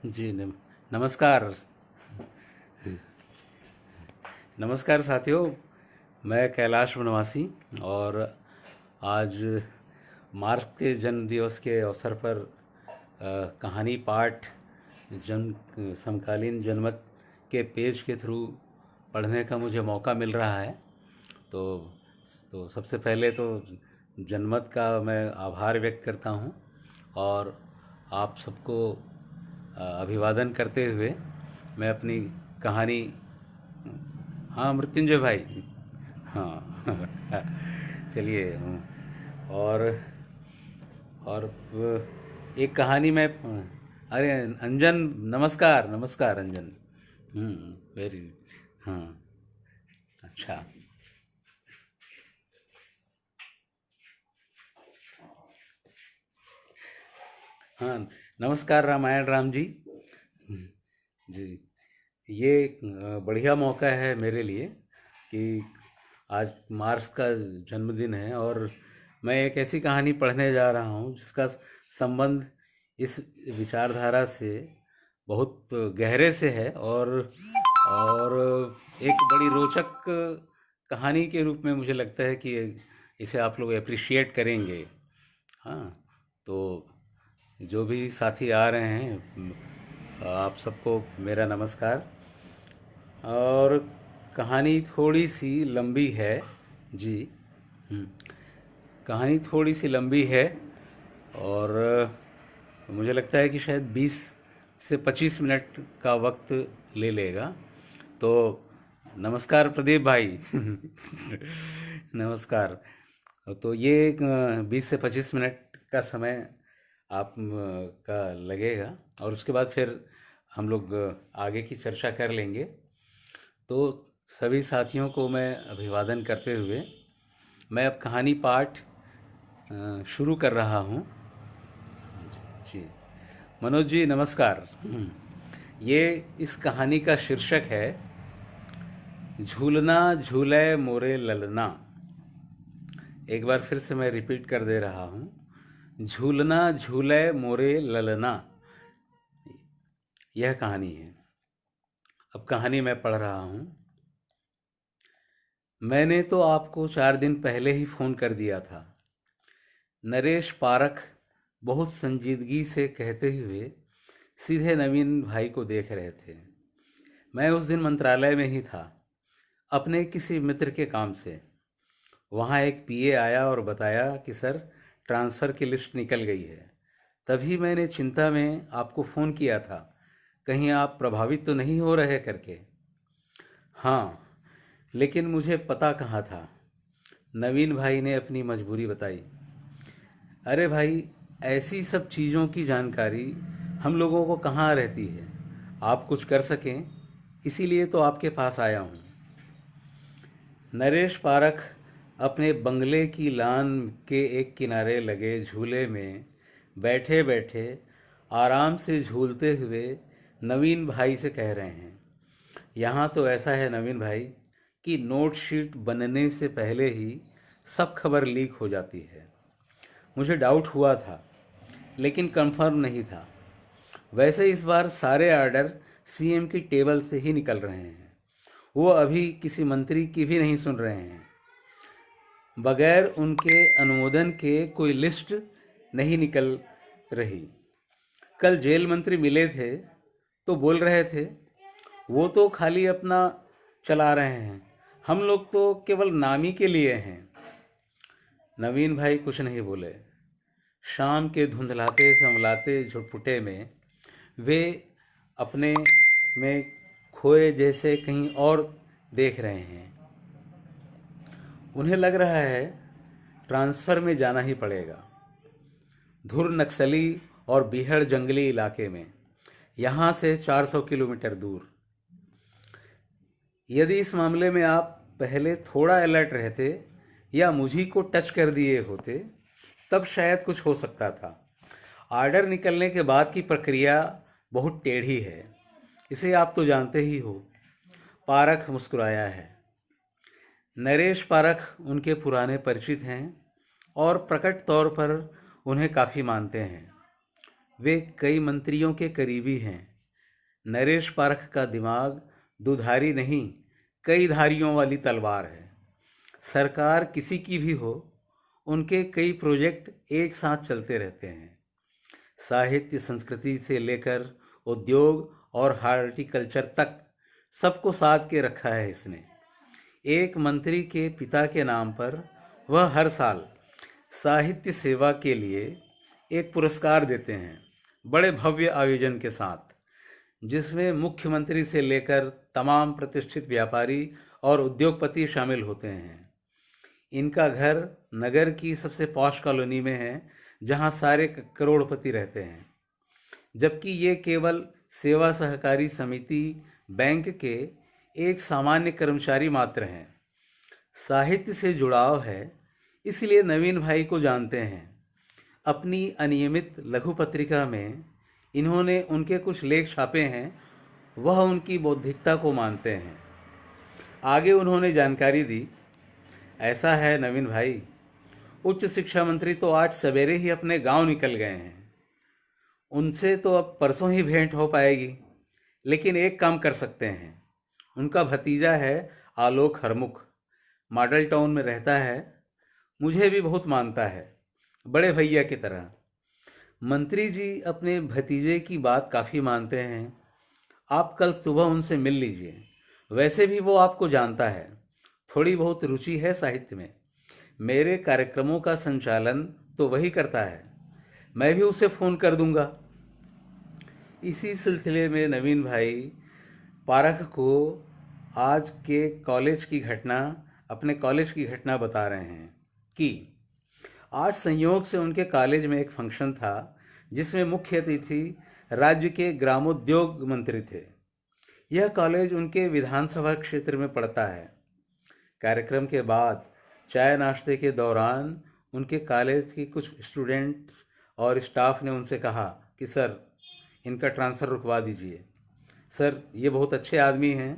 जी नमस्कार। नमस्कार साथियों, मैं कैलाश वनवासी और आज मार्क्स के जन्म दिवस के अवसर पर कहानी पाठ जन समकालीन जनमत के पेज के थ्रू पढ़ने का मुझे मौका मिल रहा है। तो सबसे पहले तो जनमत का मैं आभार व्यक्त करता हूँ और आप सबको अभिवादन करते हुए मैं अपनी कहानी। हाँ मृत्युंजय भाई। हाँ चलिए। और एक कहानी में, अरे अंजन, नमस्कार नमस्कार अंजन। वेरी। हाँ। अच्छा। हाँ, नमस्कार रामायण राम जी। जी, ये एक बढ़िया मौका है मेरे लिए कि आज मार्क्स का जन्मदिन है और मैं एक ऐसी कहानी पढ़ने जा रहा हूँ जिसका संबंध इस विचारधारा से बहुत गहरे से है और एक बड़ी रोचक कहानी के रूप में मुझे लगता है कि इसे आप लोग अप्रिशिएट करेंगे। हाँ, तो जो भी साथी आ रहे हैं आप सबको मेरा नमस्कार। और कहानी थोड़ी सी लंबी है जी। हम्म, कहानी थोड़ी सी लंबी है और मुझे लगता है कि शायद 20 से 25 मिनट का वक्त ले लेगा। तो नमस्कार प्रदीप भाई। नमस्कार। तो ये 20 से 25 मिनट का समय आप का लगेगा और उसके बाद फिर हम लोग आगे की चर्चा कर लेंगे। तो सभी साथियों को मैं अभिवादन करते हुए मैं अब कहानी पाठ शुरू कर रहा हूँ। जी, मनोज जी नमस्कार। ये इस कहानी का शीर्षक है झूलना झूले मोरे ललना। एक बार फिर से मैं रिपीट कर दे रहा हूँ, झूलना झूले मोरे ललना। यह कहानी है। अब कहानी मैं पढ़ रहा हूँ। मैंने तो आपको 4 दिन पहले ही फ़ोन कर दिया था, नरेश पारख बहुत संजीदगी से कहते हुए सीधे नवीन भाई को देख रहे थे। मैं उस दिन मंत्रालय में ही था, अपने किसी मित्र के काम से। वहाँ एक पीए आया और बताया कि सर, ट्रांसफ़र की लिस्ट निकल गई है। तभी मैंने चिंता में आपको फ़ोन किया था, कहीं आप प्रभावित तो नहीं हो रहे करके। हाँ, लेकिन मुझे पता कहाँ था। नवीन भाई ने अपनी मजबूरी बताई। अरे भाई, ऐसी सब चीज़ों की जानकारी हम लोगों को कहाँ रहती है। आप कुछ कर सकें, इसीलिए तो आपके पास आया हूँ। नरेश पारख अपने बंगले की लान के एक किनारे लगे झूले में बैठे बैठे आराम से झूलते हुए नवीन भाई से कह रहे हैं, यहाँ तो ऐसा है नवीन भाई कि नोट शीट बनने से पहले ही सब खबर लीक हो जाती है। मुझे डाउट हुआ था, लेकिन कंफर्म नहीं था। वैसे इस बार सारे ऑर्डर सीएम की टेबल से ही निकल रहे हैं। वो अभी किसी मंत्री की भी नहीं सुन रहे हैं। बगैर उनके अनुमोदन के कोई लिस्ट नहीं निकल रही। कल जेल मंत्री मिले थे तो बोल रहे थे वो तो खाली अपना चला रहे हैं, हम लोग तो केवल नामी के लिए हैं। नवीन भाई कुछ नहीं बोले। शाम के धुंधलाते संभलाते झुटपुटे में वे अपने में खोए जैसे कहीं और देख रहे हैं। उन्हें लग रहा है ट्रांसफ़र में जाना ही पड़ेगा, धुर नक्सली और बीहड़ जंगली इलाके में, यहाँ से 400 किलोमीटर दूर। यदि इस मामले में आप पहले थोड़ा अलर्ट रहते या मुझी को टच कर दिए होते तब शायद कुछ हो सकता था। आर्डर निकलने के बाद की प्रक्रिया बहुत टेढ़ी है, इसे आप तो जानते ही हो। पारख मुस्कुराया है। नरेश पारख उनके पुराने परिचित हैं और प्रकट तौर पर उन्हें काफ़ी मानते हैं। वे कई मंत्रियों के करीबी हैं, नरेश पारख का दिमाग दुधारी नहीं, कई धारियों वाली तलवार है। सरकार किसी की भी हो, उनके कई प्रोजेक्ट एक साथ चलते रहते हैं। साहित्य संस्कृति से लेकर उद्योग और हॉर्टिकल्चर तक सबको साध के रखा है इसने। एक मंत्री के पिता के नाम पर वह हर साल साहित्य सेवा के लिए एक पुरस्कार देते हैं, बड़े भव्य आयोजन के साथ, जिसमें मुख्यमंत्री से लेकर तमाम प्रतिष्ठित व्यापारी और उद्योगपति शामिल होते हैं। इनका घर नगर की सबसे पॉश कॉलोनी में है, जहां सारे करोड़पति रहते हैं, जबकि ये केवल सेवा सहकारी समिति बैंक के एक सामान्य कर्मचारी मात्र हैं। साहित्य से जुड़ाव है, इसलिए नवीन भाई को जानते हैं। अपनी अनियमित लघु पत्रिका में इन्होंने उनके कुछ लेख छापे हैं, वह उनकी बौद्धिकता को मानते हैं। आगे उन्होंने जानकारी दी, ऐसा है नवीन भाई, उच्च शिक्षा मंत्री तो आज सवेरे ही अपने गांव निकल गए हैं। उनसे तो अब परसों ही भेंट हो पाएगी, लेकिन एक काम कर सकते हैं। उनका भतीजा है आलोक हरमुख, मॉडल टाउन में रहता है, मुझे भी बहुत मानता है, बड़े भैया की तरह। मंत्री जी अपने भतीजे की बात काफ़ी मानते हैं। आप कल सुबह उनसे मिल लीजिए। वैसे भी वो आपको जानता है, थोड़ी बहुत रुचि है साहित्य में। मेरे कार्यक्रमों का संचालन तो वही करता है, मैं भी उसे फ़ोन कर दूंगा। इसी सिलसिले में नवीन भाई पारख को आज के कॉलेज की घटना, अपने कॉलेज की घटना बता रहे हैं कि आज संयोग से उनके कॉलेज में एक फंक्शन था, जिसमें मुख्य अतिथि राज्य के ग्रामोद्योग मंत्री थे। यह कॉलेज उनके विधानसभा क्षेत्र में पड़ता है। कार्यक्रम के बाद चाय नाश्ते के दौरान उनके कॉलेज के कुछ स्टूडेंट्स और स्टाफ ने उनसे कहा कि सर, इनका ट्रांसफ़र रुकवा दीजिए। सर, ये बहुत अच्छे आदमी हैं,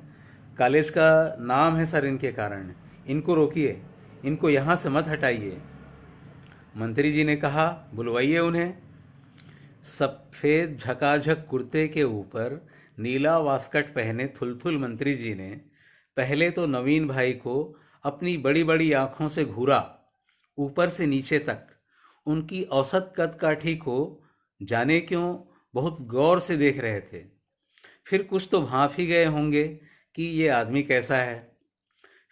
कॉलेज का नाम है सर इनके कारण, इनको रोकिए, इनको यहाँ से मत हटाइए। मंत्री जी ने कहा, बुलवाइए उन्हें। सफ़ेद झकाझक कुर्ते के ऊपर नीला वास्कट पहने थुलथुल मंत्री जी ने पहले तो नवीन भाई को अपनी बड़ी बड़ी आँखों से घूरा, ऊपर से नीचे तक। उनकी औसत कदकाठी को जाने क्यों बहुत गौर से देख रहे थे। फिर कुछ तो भांप ही गए होंगे कि ये आदमी कैसा है।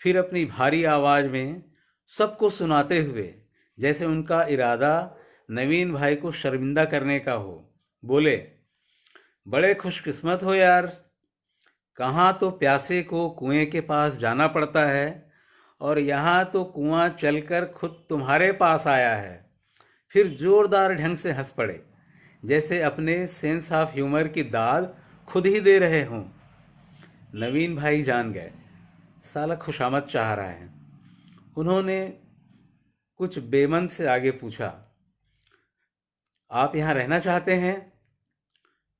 फिर अपनी भारी आवाज़ में सबको सुनाते हुए, जैसे उनका इरादा नवीन भाई को शर्मिंदा करने का हो, बोले, बड़े खुशकिस्मत हो यार, कहाँ तो प्यासे को कुएं के पास जाना पड़ता है और यहाँ तो कुआं चलकर खुद तुम्हारे पास आया है। फिर जोरदार ढंग से हंस पड़े, जैसे अपने सेंस ऑफ ह्यूमर की दाद खुद ही दे रहे हों। नवीन भाई जान गए, साला खुशामद चाह रहा है। उन्होंने कुछ बेमन से आगे पूछा, आप यहाँ रहना चाहते हैं?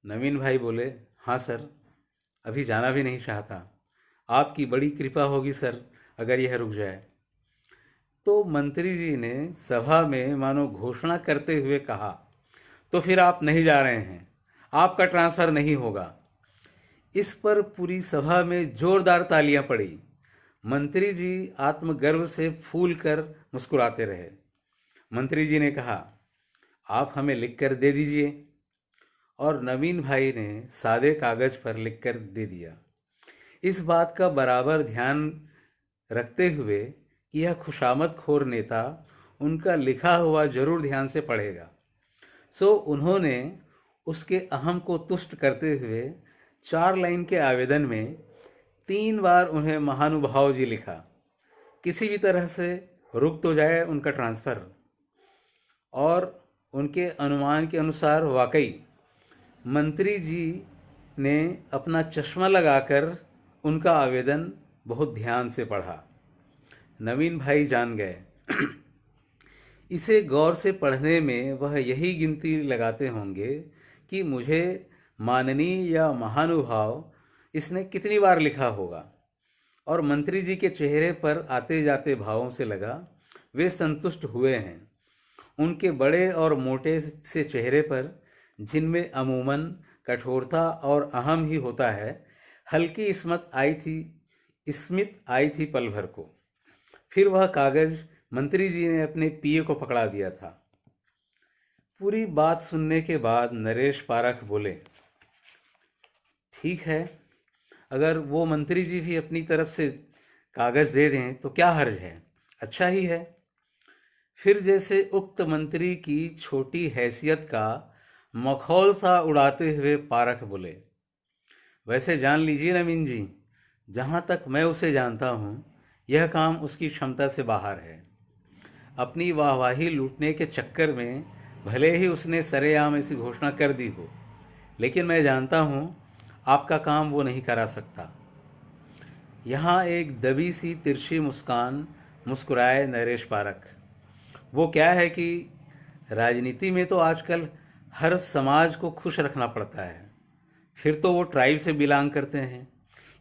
नवीन भाई बोले, हाँ सर, अभी जाना भी नहीं चाहता। आपकी बड़ी कृपा होगी सर अगर यह रुक जाए। तो मंत्री जी ने सभा में मानो घोषणा करते हुए कहा, तो फिर आप नहीं जा रहे हैं, आपका ट्रांसफ़र नहीं होगा। इस पर पूरी सभा में जोरदार तालियां पड़ी। मंत्री जी आत्मगर्व से फूल कर मुस्कुराते रहे। मंत्री जी ने कहा, आप हमें लिख कर दे दीजिए। और नवीन भाई ने सादे कागज़ पर लिख कर दे दिया, इस बात का बराबर ध्यान रखते हुए कि यह खुशामद खोर नेता उनका लिखा हुआ जरूर ध्यान से पढ़ेगा। सो उन्होंने उसके अहम को तुष्ट करते हुए 4 लाइन के आवेदन में 3 बार उन्हें महानुभाव जी लिखा, किसी भी तरह से रुक तो जाए उनका ट्रांसफ़र। और उनके अनुमान के अनुसार वाकई मंत्री जी ने अपना चश्मा लगाकर उनका आवेदन बहुत ध्यान से पढ़ा। नवीन भाई जान गए इसे गौर से पढ़ने में वह यही गिनती लगाते होंगे कि मुझे माननीय या महानुभाव इसने कितनी बार लिखा होगा। और मंत्री जी के चेहरे पर आते जाते भावों से लगा वे संतुष्ट हुए हैं। उनके बड़े और मोटे से चेहरे पर, जिनमें अमूमन कठोरता और अहम ही होता है। हल्की स्मित आई थी पल भर को। फिर वह कागज मंत्री जी ने अपने पीए को पकड़ा दिया था। पूरी बात सुनने के बाद नरेश पारख बोले, ठीक है, अगर वो मंत्री जी भी अपनी तरफ से कागज दे दें तो क्या हर्ज है, अच्छा ही है। फिर जैसे उक्त मंत्री की छोटी हैसियत का मखौल सा उड़ाते हुए पारख बोले, वैसे जान लीजिए नवीन जी, जहाँ तक मैं उसे जानता हूँ यह काम उसकी क्षमता से बाहर है। अपनी वाहवाही लूटने के चक्कर में भले ही उसने सरेआम ऐसी घोषणा कर दी हो, लेकिन मैं जानता हूँ आपका काम वो नहीं करा सकता। यहाँ एक दबी सी तिरछी मुस्कान मुस्कुराए नरेश पारख। वो क्या है कि राजनीति में तो आजकल हर समाज को खुश रखना पड़ता है, फिर तो वो ट्राइब से बिलोंग करते हैं,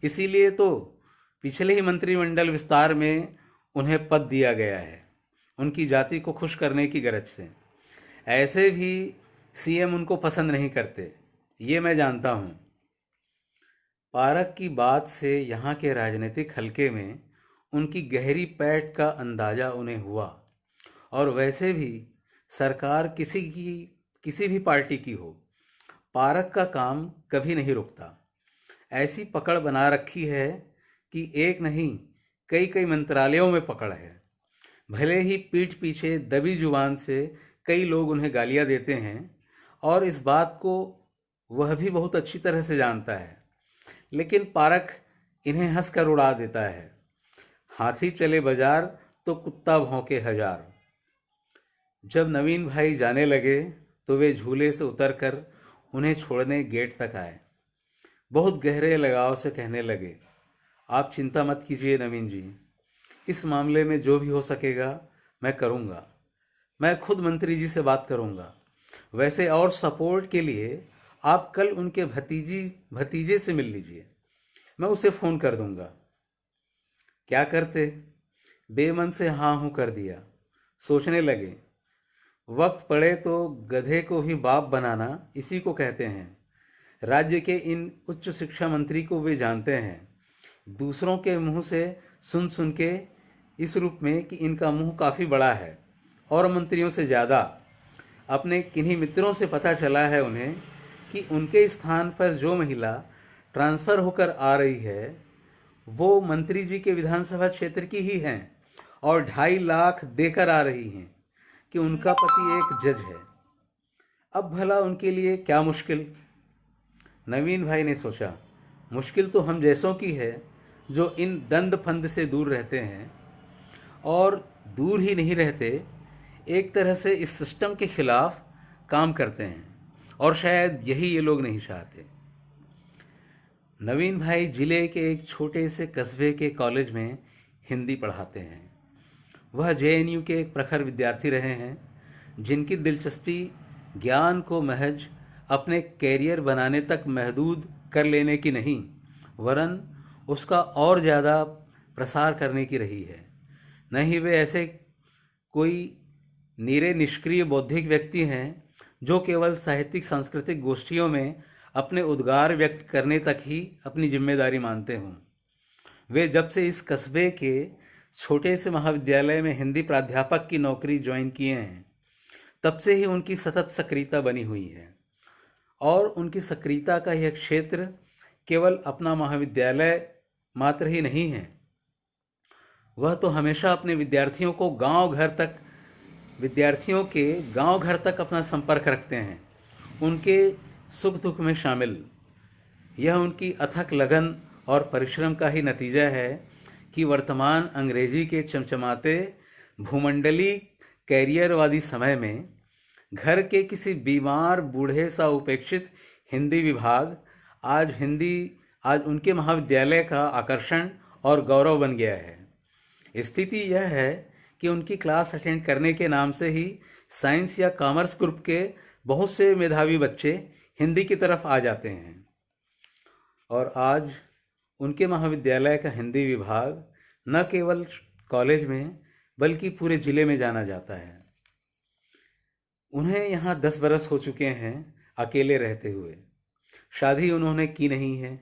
इसीलिए तो पिछले ही मंत्रिमंडल विस्तार में उन्हें पद दिया गया है, उनकी जाति को खुश करने की गरज से। ऐसे भी सीएम उनको पसंद नहीं करते, ये मैं जानता हूँ। पारख की बात से यहाँ के राजनीतिक हलके में उनकी गहरी पैठ का अंदाजा उन्हें हुआ। और वैसे भी सरकार किसी भी पार्टी की हो, पारख का काम कभी नहीं रुकता। ऐसी पकड़ बना रखी है कि एक नहीं कई कई मंत्रालयों में पकड़ है। भले ही पीठ पीछे दबी जुबान से कई लोग उन्हें गालियां देते हैं, और इस बात को वह भी बहुत अच्छी तरह से जानता है, लेकिन पारख इन्हें हंसकर उड़ा देता है। हाथी चले बाजार तो कुत्ता भौंके हजार। जब नवीन भाई जाने लगे तो वे झूले से उतरकर उन्हें छोड़ने गेट तक आए। बहुत गहरे लगाव से कहने लगे, आप चिंता मत कीजिए नवीन जी, इस मामले में जो भी हो सकेगा मैं करूँगा। मैं खुद मंत्री जी से बात करूँगा। वैसे और सपोर्ट के लिए आप कल उनके भतीजे से मिल लीजिए, मैं उसे फ़ोन कर दूँगा। क्या करते, बेमन से हाँ हूँ कर दिया। सोचने लगे, वक्त पड़े तो गधे को ही बाप बनाना इसी को कहते हैं। राज्य के इन उच्च शिक्षा मंत्री को वे जानते हैं, दूसरों के मुंह से सुन सुन के, इस रूप में कि इनका मुंह काफ़ी बड़ा है और मंत्रियों से ज़्यादा। अपने किन्हीं मित्रों से पता चला है उन्हें कि उनके स्थान पर जो महिला ट्रांसफ़र होकर आ रही है वो मंत्री जी के विधानसभा क्षेत्र की ही हैं, और 2.5 लाख देकर आ रही हैं कि उनका पति एक जज है। अब भला उनके लिए क्या मुश्किल। नवीन भाई ने सोचा, मुश्किल तो हम जैसों की है जो इन दंड फंद से दूर रहते हैं, और दूर ही नहीं रहते, एक तरह से इस सिस्टम के खिलाफ काम करते हैं, और शायद यही ये लोग नहीं चाहते। नवीन भाई जिले के एक छोटे से कस्बे के कॉलेज में हिंदी पढ़ाते हैं। वह जेएनयू के एक प्रखर विद्यार्थी रहे हैं, जिनकी दिलचस्पी ज्ञान को महज अपने कैरियर बनाने तक महदूद कर लेने की नहीं, वरन उसका और ज़्यादा प्रसार करने की रही है। नहीं वे ऐसे कोई नीरे निष्क्रिय बौद्धिक व्यक्ति हैं जो केवल साहित्यिक सांस्कृतिक गोष्ठियों में अपने उद्गार व्यक्त करने तक ही अपनी जिम्मेदारी मानते हों। वे जब से इस कस्बे के छोटे से महाविद्यालय में हिंदी प्राध्यापक की नौकरी ज्वाइन किए हैं, तब से ही उनकी सतत सक्रियता बनी हुई है। और उनकी सक्रियता का यह क्षेत्र केवल अपना महाविद्यालय मात्र ही नहीं है, वह तो हमेशा अपने विद्यार्थियों के गांव घर तक अपना संपर्क रखते हैं, उनके सुख दुख में शामिल। यह उनकी अथक लगन और परिश्रम का ही नतीजा है कि वर्तमान अंग्रेजी के चमचमाते भूमंडली कैरियरवादी समय में घर के किसी बीमार बूढ़े सा उपेक्षित हिंदी विभाग आज उनके महाविद्यालय का आकर्षण और गौरव बन गया है। स्थिति यह है कि उनकी क्लास अटेंड करने के नाम से ही साइंस या कॉमर्स ग्रुप के बहुत से मेधावी बच्चे हिंदी की तरफ आ जाते हैं, और आज उनके महाविद्यालय का हिंदी विभाग न केवल कॉलेज में बल्कि पूरे ज़िले में जाना जाता है। उन्हें यहाँ 10 बरस हो चुके हैं अकेले रहते हुए। शादी उन्होंने की नहीं है।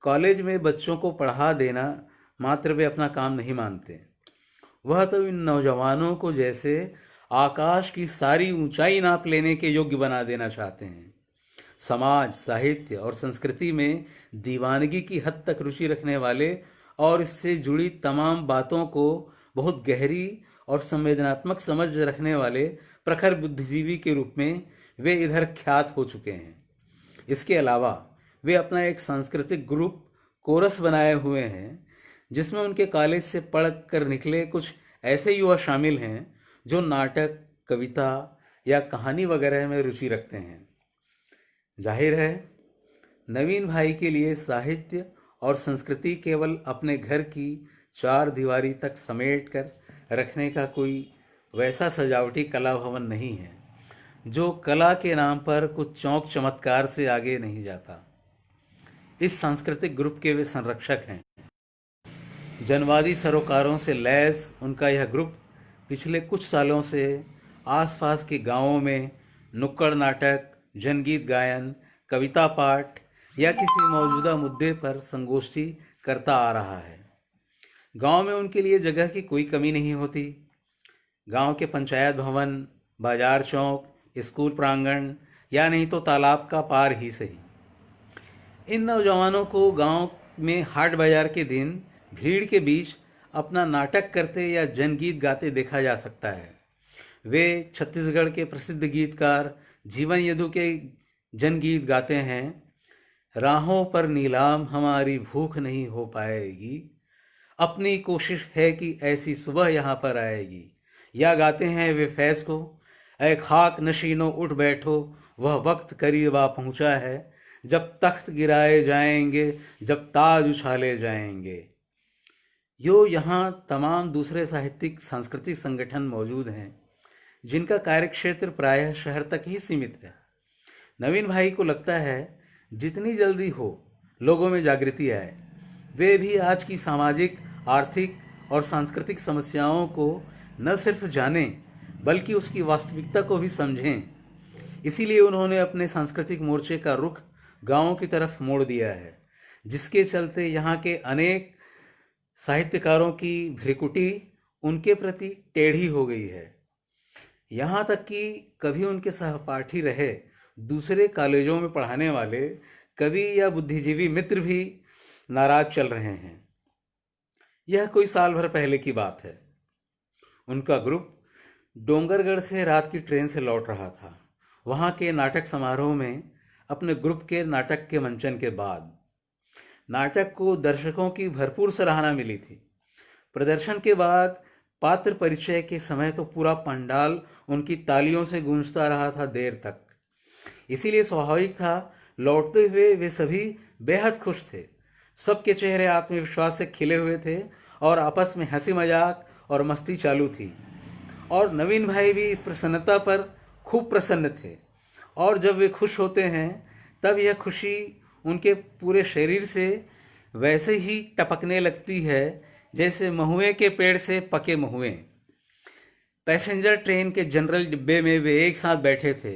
कॉलेज में बच्चों को पढ़ा देना मात्र वे अपना काम नहीं मानते। वह तो इन नौजवानों को जैसे आकाश की सारी ऊंचाई नाप लेने के योग्य बना देना चाहते हैं। समाज, साहित्य और संस्कृति में दीवानगी की हद तक रुचि रखने वाले और इससे जुड़ी तमाम बातों को बहुत गहरी और संवेदनात्मक समझ रखने वाले प्रखर बुद्धिजीवी के रूप में वे इधर ख्यात हो चुके हैं। इसके अलावा वे अपना एक सांस्कृतिक ग्रुप कोरस बनाए हुए हैं, जिसमें उनके कॉलेज से पढ़ कर निकले कुछ ऐसे युवा शामिल हैं जो नाटक, कविता या कहानी वगैरह में रुचि रखते हैं। जाहिर है, नवीन भाई के लिए साहित्य और संस्कृति केवल अपने घर की चार दीवारी तक समेट कर रखने का कोई वैसा सजावटी कला भवन नहीं है जो कला के नाम पर कुछ चौंक चमत्कार से आगे नहीं जाता। इस सांस्कृतिक ग्रुप के वे संरक्षक हैं। जनवादी सरोकारों से लैस उनका यह ग्रुप पिछले कुछ सालों से आसपास के गांवों में नुक्कड़ नाटक, जनगीत गायन, कविता पाठ या किसी मौजूदा मुद्दे पर संगोष्ठी करता आ रहा है। गांव में उनके लिए जगह की कोई कमी नहीं होती। गांव के पंचायत भवन, बाजार चौक, स्कूल प्रांगण या नहीं तो तालाब का पार ही सही। इन नौजवानों को गांव में हाट बाजार के दिन भीड़ के बीच अपना नाटक करते या जनगीत गाते देखा जा सकता है। वे छत्तीसगढ़ के प्रसिद्ध गीतकार जीवन यदु के जनगीत गाते हैं। राहों पर नीलाम हमारी भूख नहीं हो पाएगी, अपनी कोशिश है कि ऐसी सुबह यहाँ पर आएगी। या गाते हैं वे फैज़ को, ऐ खाक नशीनों उठ बैठो, वह वक्त करीब आ पहुँचा है, जब तख्त गिराए जाएंगे, जब ताज उछाले जाएंगे। यहाँ तमाम दूसरे साहित्यिक सांस्कृतिक संगठन मौजूद हैं जिनका कार्यक्षेत्र प्रायः शहर तक ही सीमित है। नवीन भाई को लगता है जितनी जल्दी हो लोगों में जागृति आए, वे भी आज की सामाजिक, आर्थिक और सांस्कृतिक समस्याओं को न सिर्फ जानें बल्कि उसकी वास्तविकता को भी समझें। इसीलिए उन्होंने अपने सांस्कृतिक मोर्चे का रुख गांवों की तरफ मोड़ दिया है, जिसके चलते यहाँ के अनेक साहित्यकारों की भ्रिकुटी उनके प्रति टेढ़ी हो गई है। यहाँ तक कि कभी उनके सहपाठी रहे दूसरे कॉलेजों में पढ़ाने वाले कवि या बुद्धिजीवी मित्र भी नाराज चल रहे हैं। यह कोई साल भर पहले की बात है। उनका ग्रुप डोंगरगढ़ से रात की ट्रेन से लौट रहा था। वहाँ के नाटक समारोह में अपने ग्रुप के नाटक के मंचन के बाद नाटक को दर्शकों की भरपूर सराहना मिली थी। प्रदर्शन के बाद पात्र परिचय के समय तो पूरा पंडाल उनकी तालियों से गूंजता रहा था देर तक। इसीलिए स्वाभाविक था लौटते हुए वे सभी बेहद खुश थे। सबके चेहरे आत्मविश्वास से खिले हुए थे और आपस में हंसी मजाक और मस्ती चालू थी। और नवीन भाई भी इस प्रसन्नता पर खूब प्रसन्न थे। और जब वे खुश होते हैं तब यह खुशी उनके पूरे शरीर से वैसे ही टपकने लगती है जैसे महुए के पेड़ से पके महुए। पैसेंजर ट्रेन के जनरल डिब्बे में वे एक साथ बैठे थे।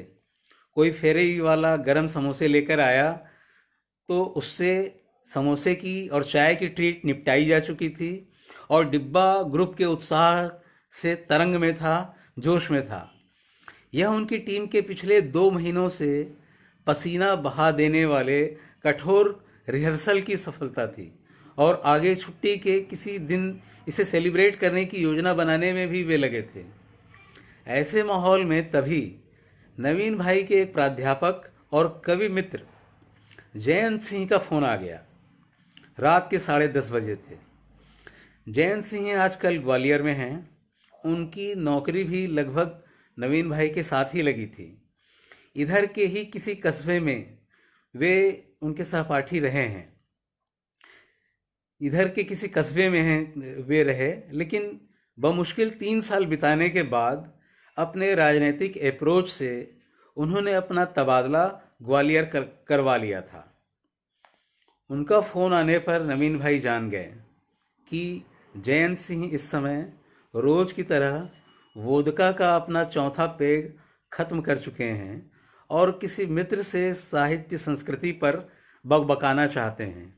कोई फेरी वाला गरम समोसे लेकर आया तो उससे समोसे की और चाय की ट्रीट निपटाई जा चुकी थी और डिब्बा ग्रुप के उत्साह से तरंग में था, जोश में था। यह उनकी टीम के पिछले 2 महीनों से पसीना बहा देने वाले कठोर रिहर्सल की सफलता थी और आगे छुट्टी के किसी दिन इसे सेलिब्रेट करने की योजना बनाने में भी वे लगे थे। ऐसे माहौल में तभी नवीन भाई के एक प्राध्यापक और कवि मित्र जयंत सिंह का फ़ोन आ गया। रात के 10:30 बजे थे। जयंत सिंह आजकल ग्वालियर में हैं। उनकी नौकरी भी लगभग नवीन भाई के साथ ही लगी थी। इधर के ही किसी कस्बे में वे उनके सहपाठी रहे हैं। इधर के किसी कस्बे में हैं वे रहे, लेकिन बमुश्किल 3 साल बिताने के बाद अपने राजनीतिक अप्रोच से उन्होंने अपना तबादला ग्वालियर करवा लिया था। उनका फ़ोन आने पर नवीन भाई जान गए कि जयंत सिंह इस समय रोज़ की तरह वोदका का अपना 4था पेग ख़त्म कर चुके हैं और किसी मित्र से साहित्य संस्कृति पर बकबकाना चाहते हैं।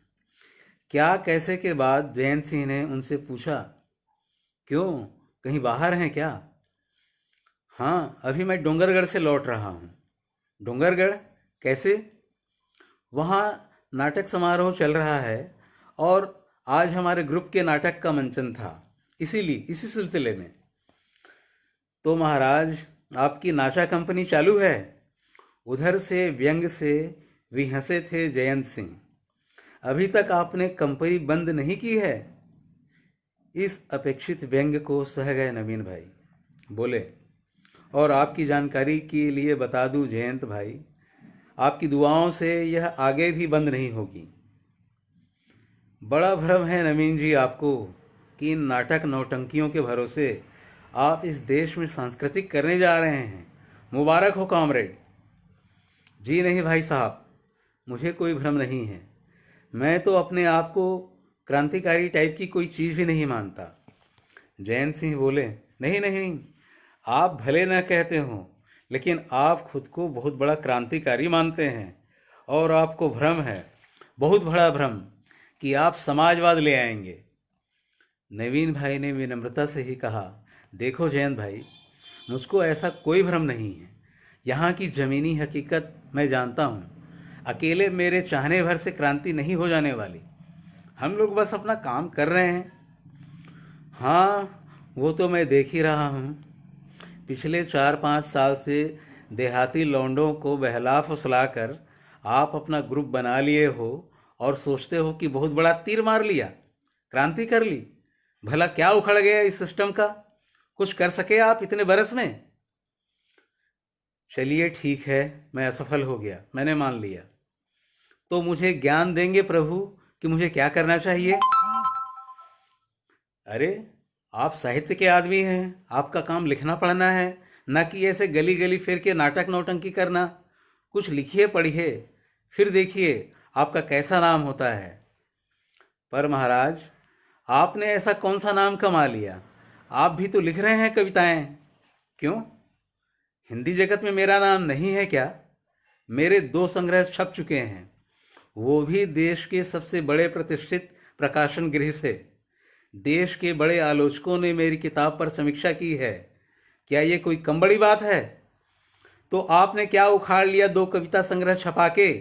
क्या कैसे के बाद जयंत सिंह ने उनसे पूछा, क्यों, कहीं बाहर हैं क्या? हाँ, अभी मैं डोंगरगढ़ से लौट रहा हूँ। डोंगरगढ़ कैसे? वहाँ नाटक समारोह चल रहा है और आज हमारे ग्रुप के नाटक का मंचन था, इसीलिए इसी सिलसिले में। तो महाराज, आपकी नाचा कंपनी चालू है? उधर से व्यंग से भी हंसे थे जयंत सिंह। अभी तक आपने कंपनी बंद नहीं की है? इस अपेक्षित व्यंग को सह गए नवीन भाई। बोले, और आपकी जानकारी के लिए बता दूं जयंत भाई, आपकी दुआओं से यह आगे भी बंद नहीं होगी। बड़ा भ्रम है नवीन जी आपको कि इन नाटक नौटंकियों के भरोसे आप इस देश में सांस्कृतिक करने जा रहे हैं। मुबारक हो कॉमरेड। जी नहीं भाई साहब, मुझे कोई भ्रम नहीं है। मैं तो अपने आप को क्रांतिकारी टाइप की कोई चीज़ भी नहीं मानता। जयंत सिंह बोले, नहीं नहीं, आप भले न कहते हो, लेकिन आप खुद को बहुत बड़ा क्रांतिकारी मानते हैं और आपको भ्रम है, बहुत बड़ा भ्रम, कि आप समाजवाद ले आएंगे। नवीन भाई ने विनम्रता से ही कहा, देखो जयंत भाई, मुझको ऐसा कोई भ्रम नहीं है। यहाँ की ज़मीनी हकीकत मैं जानता हूँ। अकेले मेरे चाहने भर से क्रांति नहीं हो जाने वाली। हम लोग बस अपना काम कर रहे हैं। हाँ, वो तो मैं देख ही रहा हूँ। पिछले 4-5 साल से देहाती लौंडों को बहला फुसला कर आप अपना ग्रुप बना लिए हो और सोचते हो कि बहुत बड़ा तीर मार लिया, क्रांति कर ली। भला क्या उखड़ गया इस सिस्टम का? कुछ कर सके आप इतने बरस में? चलिए ठीक है, मैं असफल हो गया, मैंने मान लिया। तो मुझे ज्ञान देंगे प्रभु कि मुझे क्या करना चाहिए? अरे, आप साहित्य के आदमी हैं, आपका काम लिखना पढ़ना है, न कि ऐसे गली गली फिर के नाटक नौटंकी करना। कुछ लिखिए पढ़िए, फिर देखिए आपका कैसा नाम होता है। पर महाराज, आपने ऐसा कौन सा नाम कमा लिया? आप भी तो लिख रहे हैं कविताएं। क्यों, हिंदी जगत में मेरा नाम नहीं है क्या? मेरे 2 संग्रह छप चुके हैं, वो भी देश के सबसे बड़े प्रतिष्ठित प्रकाशन गृह से। देश के बड़े आलोचकों ने मेरी किताब पर समीक्षा की है। क्या ये कोई कम बड़ी बात है? तो आपने क्या उखाड़ लिया 2 कविता संग्रह छपा के?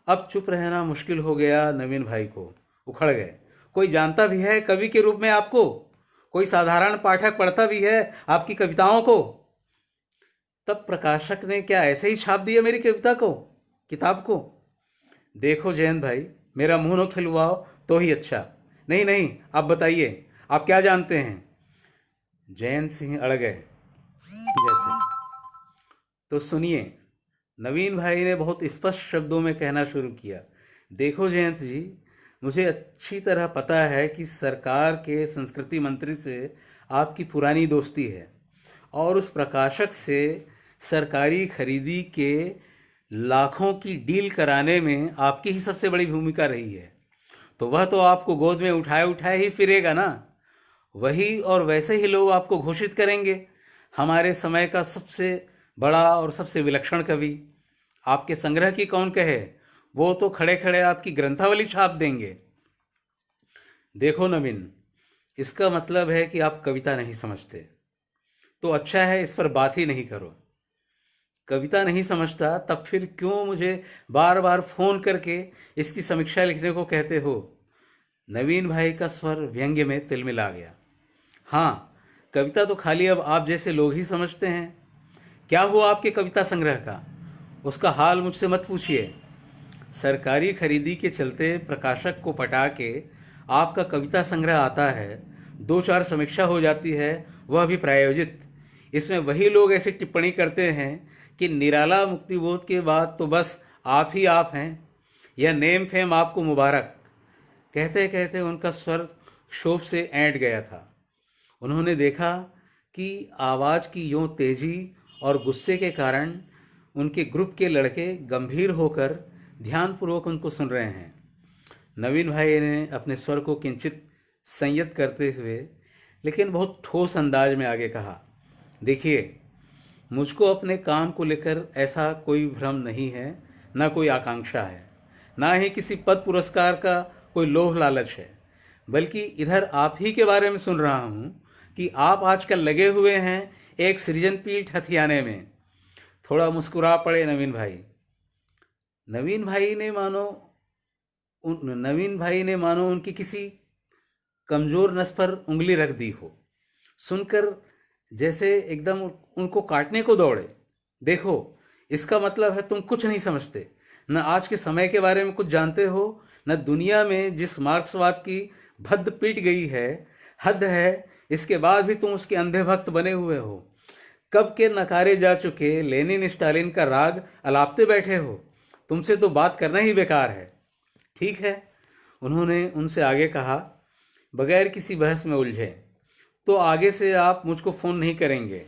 अब चुप रहना मुश्किल हो गया नवीन भाई को। उखड़ गए। कोई जानता भी है कवि के रूप में आपको? कोई साधारण पाठक पढ़ता भी है आपकी कविताओं को? तब प्रकाशक ने क्या ऐसे ही छाप दिया मेरी किताब को? देखो जयंत भाई, मेरा मुंह न खिलवाओ तो ही अच्छा। नहीं नहीं, आप बताइए, आप क्या जानते हैं? जयंत सिंह अड़ गए जैसे। तो सुनिए, नवीन भाई ने बहुत स्पष्ट शब्दों में कहना शुरू किया। देखो जयंत जी, मुझे अच्छी तरह पता है कि सरकार के संस्कृति मंत्री से आपकी पुरानी दोस्ती है और उस प्रकाशक से सरकारी खरीदी के लाखों की डील कराने में आपकी ही सबसे बड़ी भूमिका रही है। तो वह तो आपको गोद में उठाए उठाए ही फिरेगा ना। वही और वैसे ही लोग आपको घोषित करेंगे हमारे समय का सबसे बड़ा और सबसे विलक्षण कवि। आपके संग्रह की कौन कहे, वो तो खड़े खड़े आपकी ग्रंथावली छाप देंगे। देखो नवीन, इसका मतलब है कि आप कविता नहीं समझते। तो अच्छा है, इस पर बात ही नहीं करो। कविता नहीं समझता तब फिर क्यों मुझे बार बार फोन करके इसकी समीक्षा लिखने को कहते हो? नवीन भाई का स्वर व्यंग्य में तिलमिला गया। हाँ, कविता तो खाली अब आप जैसे लोग ही समझते हैं। क्या हुआ आपके कविता संग्रह का? उसका हाल मुझसे मत पूछिए। सरकारी खरीदी के चलते प्रकाशक को पटा के आपका कविता संग्रह आता है, 2-4 समीक्षा हो जाती है, वह भी प्रायोजित। इसमें वही लोग ऐसी टिप्पणी करते हैं कि निराला मुक्तिबोध के बाद तो बस आप ही आप हैं, यह नेम फेम आपको मुबारक। कहते कहते उनका स्वर क्षोभ से ऐंठ गया था। उन्होंने देखा कि आवाज़ की यूं तेजी और गुस्से के कारण उनके ग्रुप के लड़के गंभीर होकर ध्यानपूर्वक उनको सुन रहे हैं। नवीन भाई ने अपने स्वर को किंचित संयत करते हुए लेकिन बहुत ठोस अंदाज में आगे कहा, देखिए, मुझको अपने काम को लेकर ऐसा कोई भ्रम नहीं है, ना कोई आकांक्षा है, ना ही किसी पद पुरस्कार का कोई लोभ लालच है। बल्कि इधर आप ही के बारे में सुन रहा हूँ कि आप आजकल लगे हुए हैं एक सृजन पीठ हथियाने में। थोड़ा मुस्कुरा पड़े नवीन भाई। नवीन भाई ने मानो नवीन भाई ने मानो उनकी किसी कमजोर नस पर उंगली रख दी हो। सुनकर जैसे एकदम उनको काटने को दौड़े। देखो, इसका मतलब है तुम कुछ नहीं समझते, न आज के समय के बारे में कुछ जानते हो, न दुनिया में जिस मार्क्सवाद की भद्द पीट गई है, हद है, इसके बाद भी तुम उसके अंधे भक्त बने हुए हो। कब के नकारे जा चुके लेनिन स्टालिन का राग अलापते बैठे हो। तुमसे तो बात करना ही बेकार है। ठीक है, उन्होंने उनसे आगे कहा, बगैर किसी बहस में उलझे, तो आगे से आप मुझको फ़ोन नहीं करेंगे।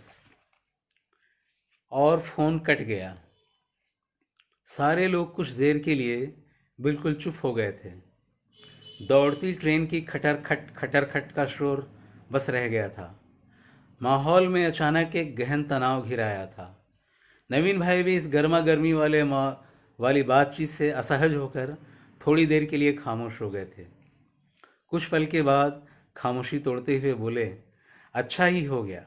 और फ़ोन कट गया। सारे लोग कुछ देर के लिए बिल्कुल चुप हो गए थे। दौड़ती ट्रेन की खटर खट का शोर बस रह गया था। माहौल में अचानक एक गहन तनाव घिराया था। नवीन भाई भी इस गर्मा गर्मी वाली बातचीत से असहज होकर थोड़ी देर के लिए खामोश हो गए थे। कुछ पल के बाद खामोशी तोड़ते हुए बोले, अच्छा ही हो गया,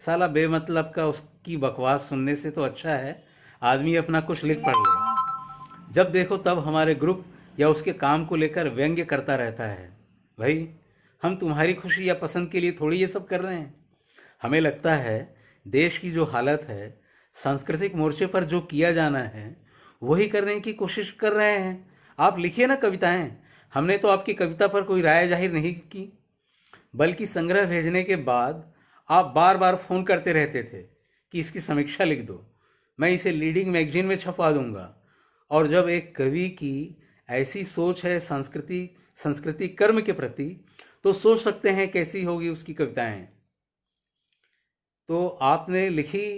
साला बेमतलब का उसकी बकवास सुनने से तो अच्छा है आदमी अपना कुछ लिख पढ़ ले। जब देखो तब हमारे ग्रुप या उसके काम को लेकर व्यंग्य करता रहता है। भाई, हम तुम्हारी खुशी या पसंद के लिए थोड़ी ये सब कर रहे हैं। हमें लगता है देश की जो हालत है, सांस्कृतिक मोर्चे पर जो किया जाना है, वही करने की कोशिश कर रहे हैं। आप लिखिए ना कविताएं। हमने तो आपकी कविता पर कोई राय जाहिर नहीं की, बल्कि संग्रह भेजने के बाद आप बार बार फ़ोन करते रहते थे कि इसकी समीक्षा लिख दो, मैं इसे लीडिंग मैगजीन में छपवा दूंगा। और जब एक कवि की ऐसी सोच है संस्कृति कर्म के प्रति, तो सोच सकते हैं कैसी होगी उसकी कविताएं। तो आपने लिखी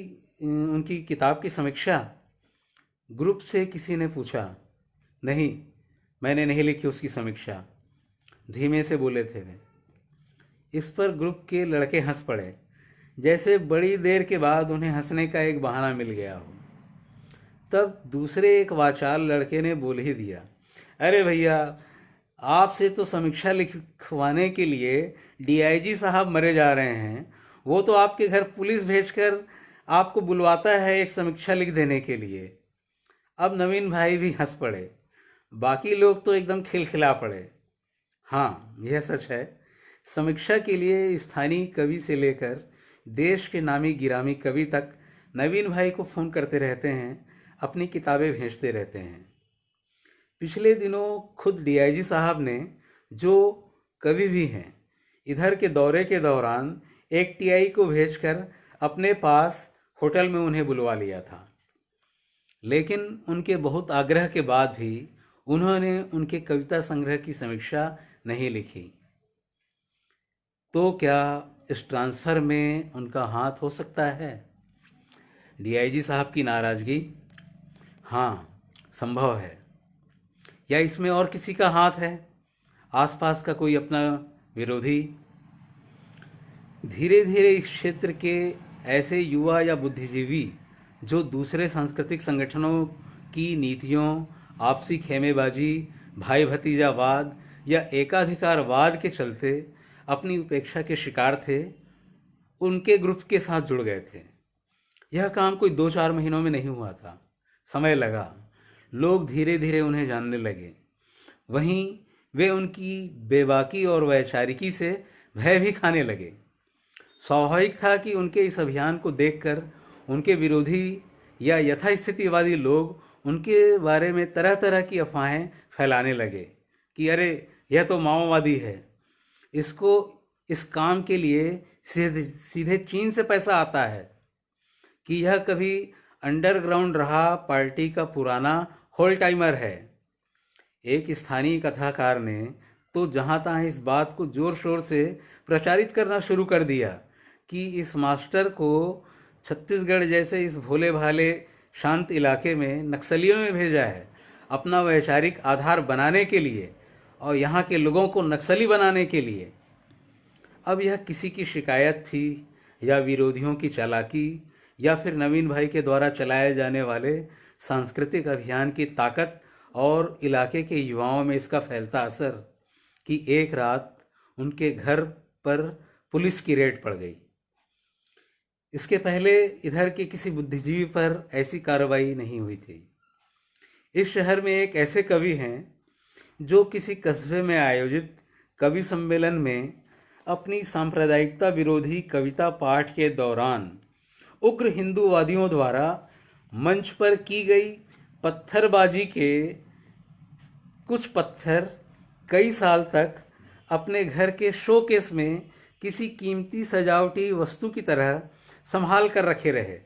उनकी किताब की समीक्षा? ग्रुप से किसी ने पूछा। नहीं, मैंने नहीं लिखी उसकी समीक्षा, धीमे से बोले थे वे। इस पर ग्रुप के लड़के हंस पड़े, जैसे बड़ी देर के बाद उन्हें हंसने का एक बहाना मिल गया हो। तब दूसरे एक वाचाल लड़के ने बोल ही दिया, अरे भैया, आपसे तो समीक्षा लिखवाने के लिए डीआईजी साहब मरे जा रहे हैं। वो तो आपके घर पुलिस भेजकर आपको बुलवाता है एक समीक्षा लिख देने के लिए। अब नवीन भाई भी हंस पड़े। बाकी लोग तो एकदम खिलखिला पड़े। हाँ, यह सच है, समीक्षा के लिए स्थानीय कवि से लेकर देश के नामी गिरामी कवि तक नवीन भाई को फ़ोन करते रहते हैं, अपनी किताबें भेजते रहते हैं। पिछले दिनों खुद डीआईजी साहब ने, जो कवि भी हैं, इधर के दौरे के दौरान एक टीआई को भेजकर अपने पास होटल में उन्हें बुलवा लिया था। लेकिन उनके बहुत आग्रह के बाद भी उन्होंने उनके कविता संग्रह की समीक्षा नहीं लिखी। तो क्या इस ट्रांसफ़र में उनका हाथ हो सकता है? डीआईजी साहब की नाराज़गी? हाँ, संभव है। या इसमें और किसी का हाथ है, आसपास का कोई अपना विरोधी? धीरे धीरे इस क्षेत्र के ऐसे युवा या बुद्धिजीवी जो दूसरे सांस्कृतिक संगठनों की नीतियों, आपसी खेमेबाजी, भाई भतीजावाद या एकाधिकारवाद के चलते अपनी उपेक्षा के शिकार थे, उनके ग्रुप के साथ जुड़ गए थे। यह काम कोई 2-4 महीनों में नहीं हुआ था, समय लगा। लोग धीरे धीरे उन्हें जानने लगे। वहीं वे उनकी बेबाकी और वैचारिकी से भय भी खाने लगे। स्वाभाविक था कि उनके इस अभियान को देखकर उनके विरोधी या यथास्थितिवादी लोग उनके बारे में तरह तरह की अफवाहें फैलाने लगे कि अरे, यह तो माओवादी है, इसको इस काम के लिए सीधे चीन से पैसा आता है, कि यह कभी अंडरग्राउंड रहा पार्टी का पुराना होल टाइमर है। एक स्थानीय कथाकार ने तो जहाँ तहाँ इस बात को जोर शोर से प्रचारित करना शुरू कर दिया कि इस मास्टर को छत्तीसगढ़ जैसे इस भोले भाले शांत इलाके में नक्सलियों ने भेजा है अपना वैचारिक आधार बनाने के लिए और यहाँ के लोगों को नक्सली बनाने के लिए। अब यह किसी की शिकायत थी या विरोधियों की चालाकी या फिर नवीन भाई के द्वारा चलाए जाने वाले सांस्कृतिक अभियान की ताकत और इलाके के युवाओं में इसका फैलता असर कि एक रात उनके घर पर पुलिस की रेड पड़ गई। इसके पहले इधर के किसी बुद्धिजीवी पर ऐसी कार्रवाई नहीं हुई थी। इस शहर में एक ऐसे कवि हैं जो किसी कस्बे में आयोजित कवि सम्मेलन में अपनी सांप्रदायिकता विरोधी कविता पाठ के दौरान उग्र हिंदूवादियों द्वारा मंच पर की गई पत्थरबाजी के कुछ पत्थर कई साल तक अपने घर के शोकेस में किसी कीमती सजावटी वस्तु की तरह संभाल कर रखे रहे,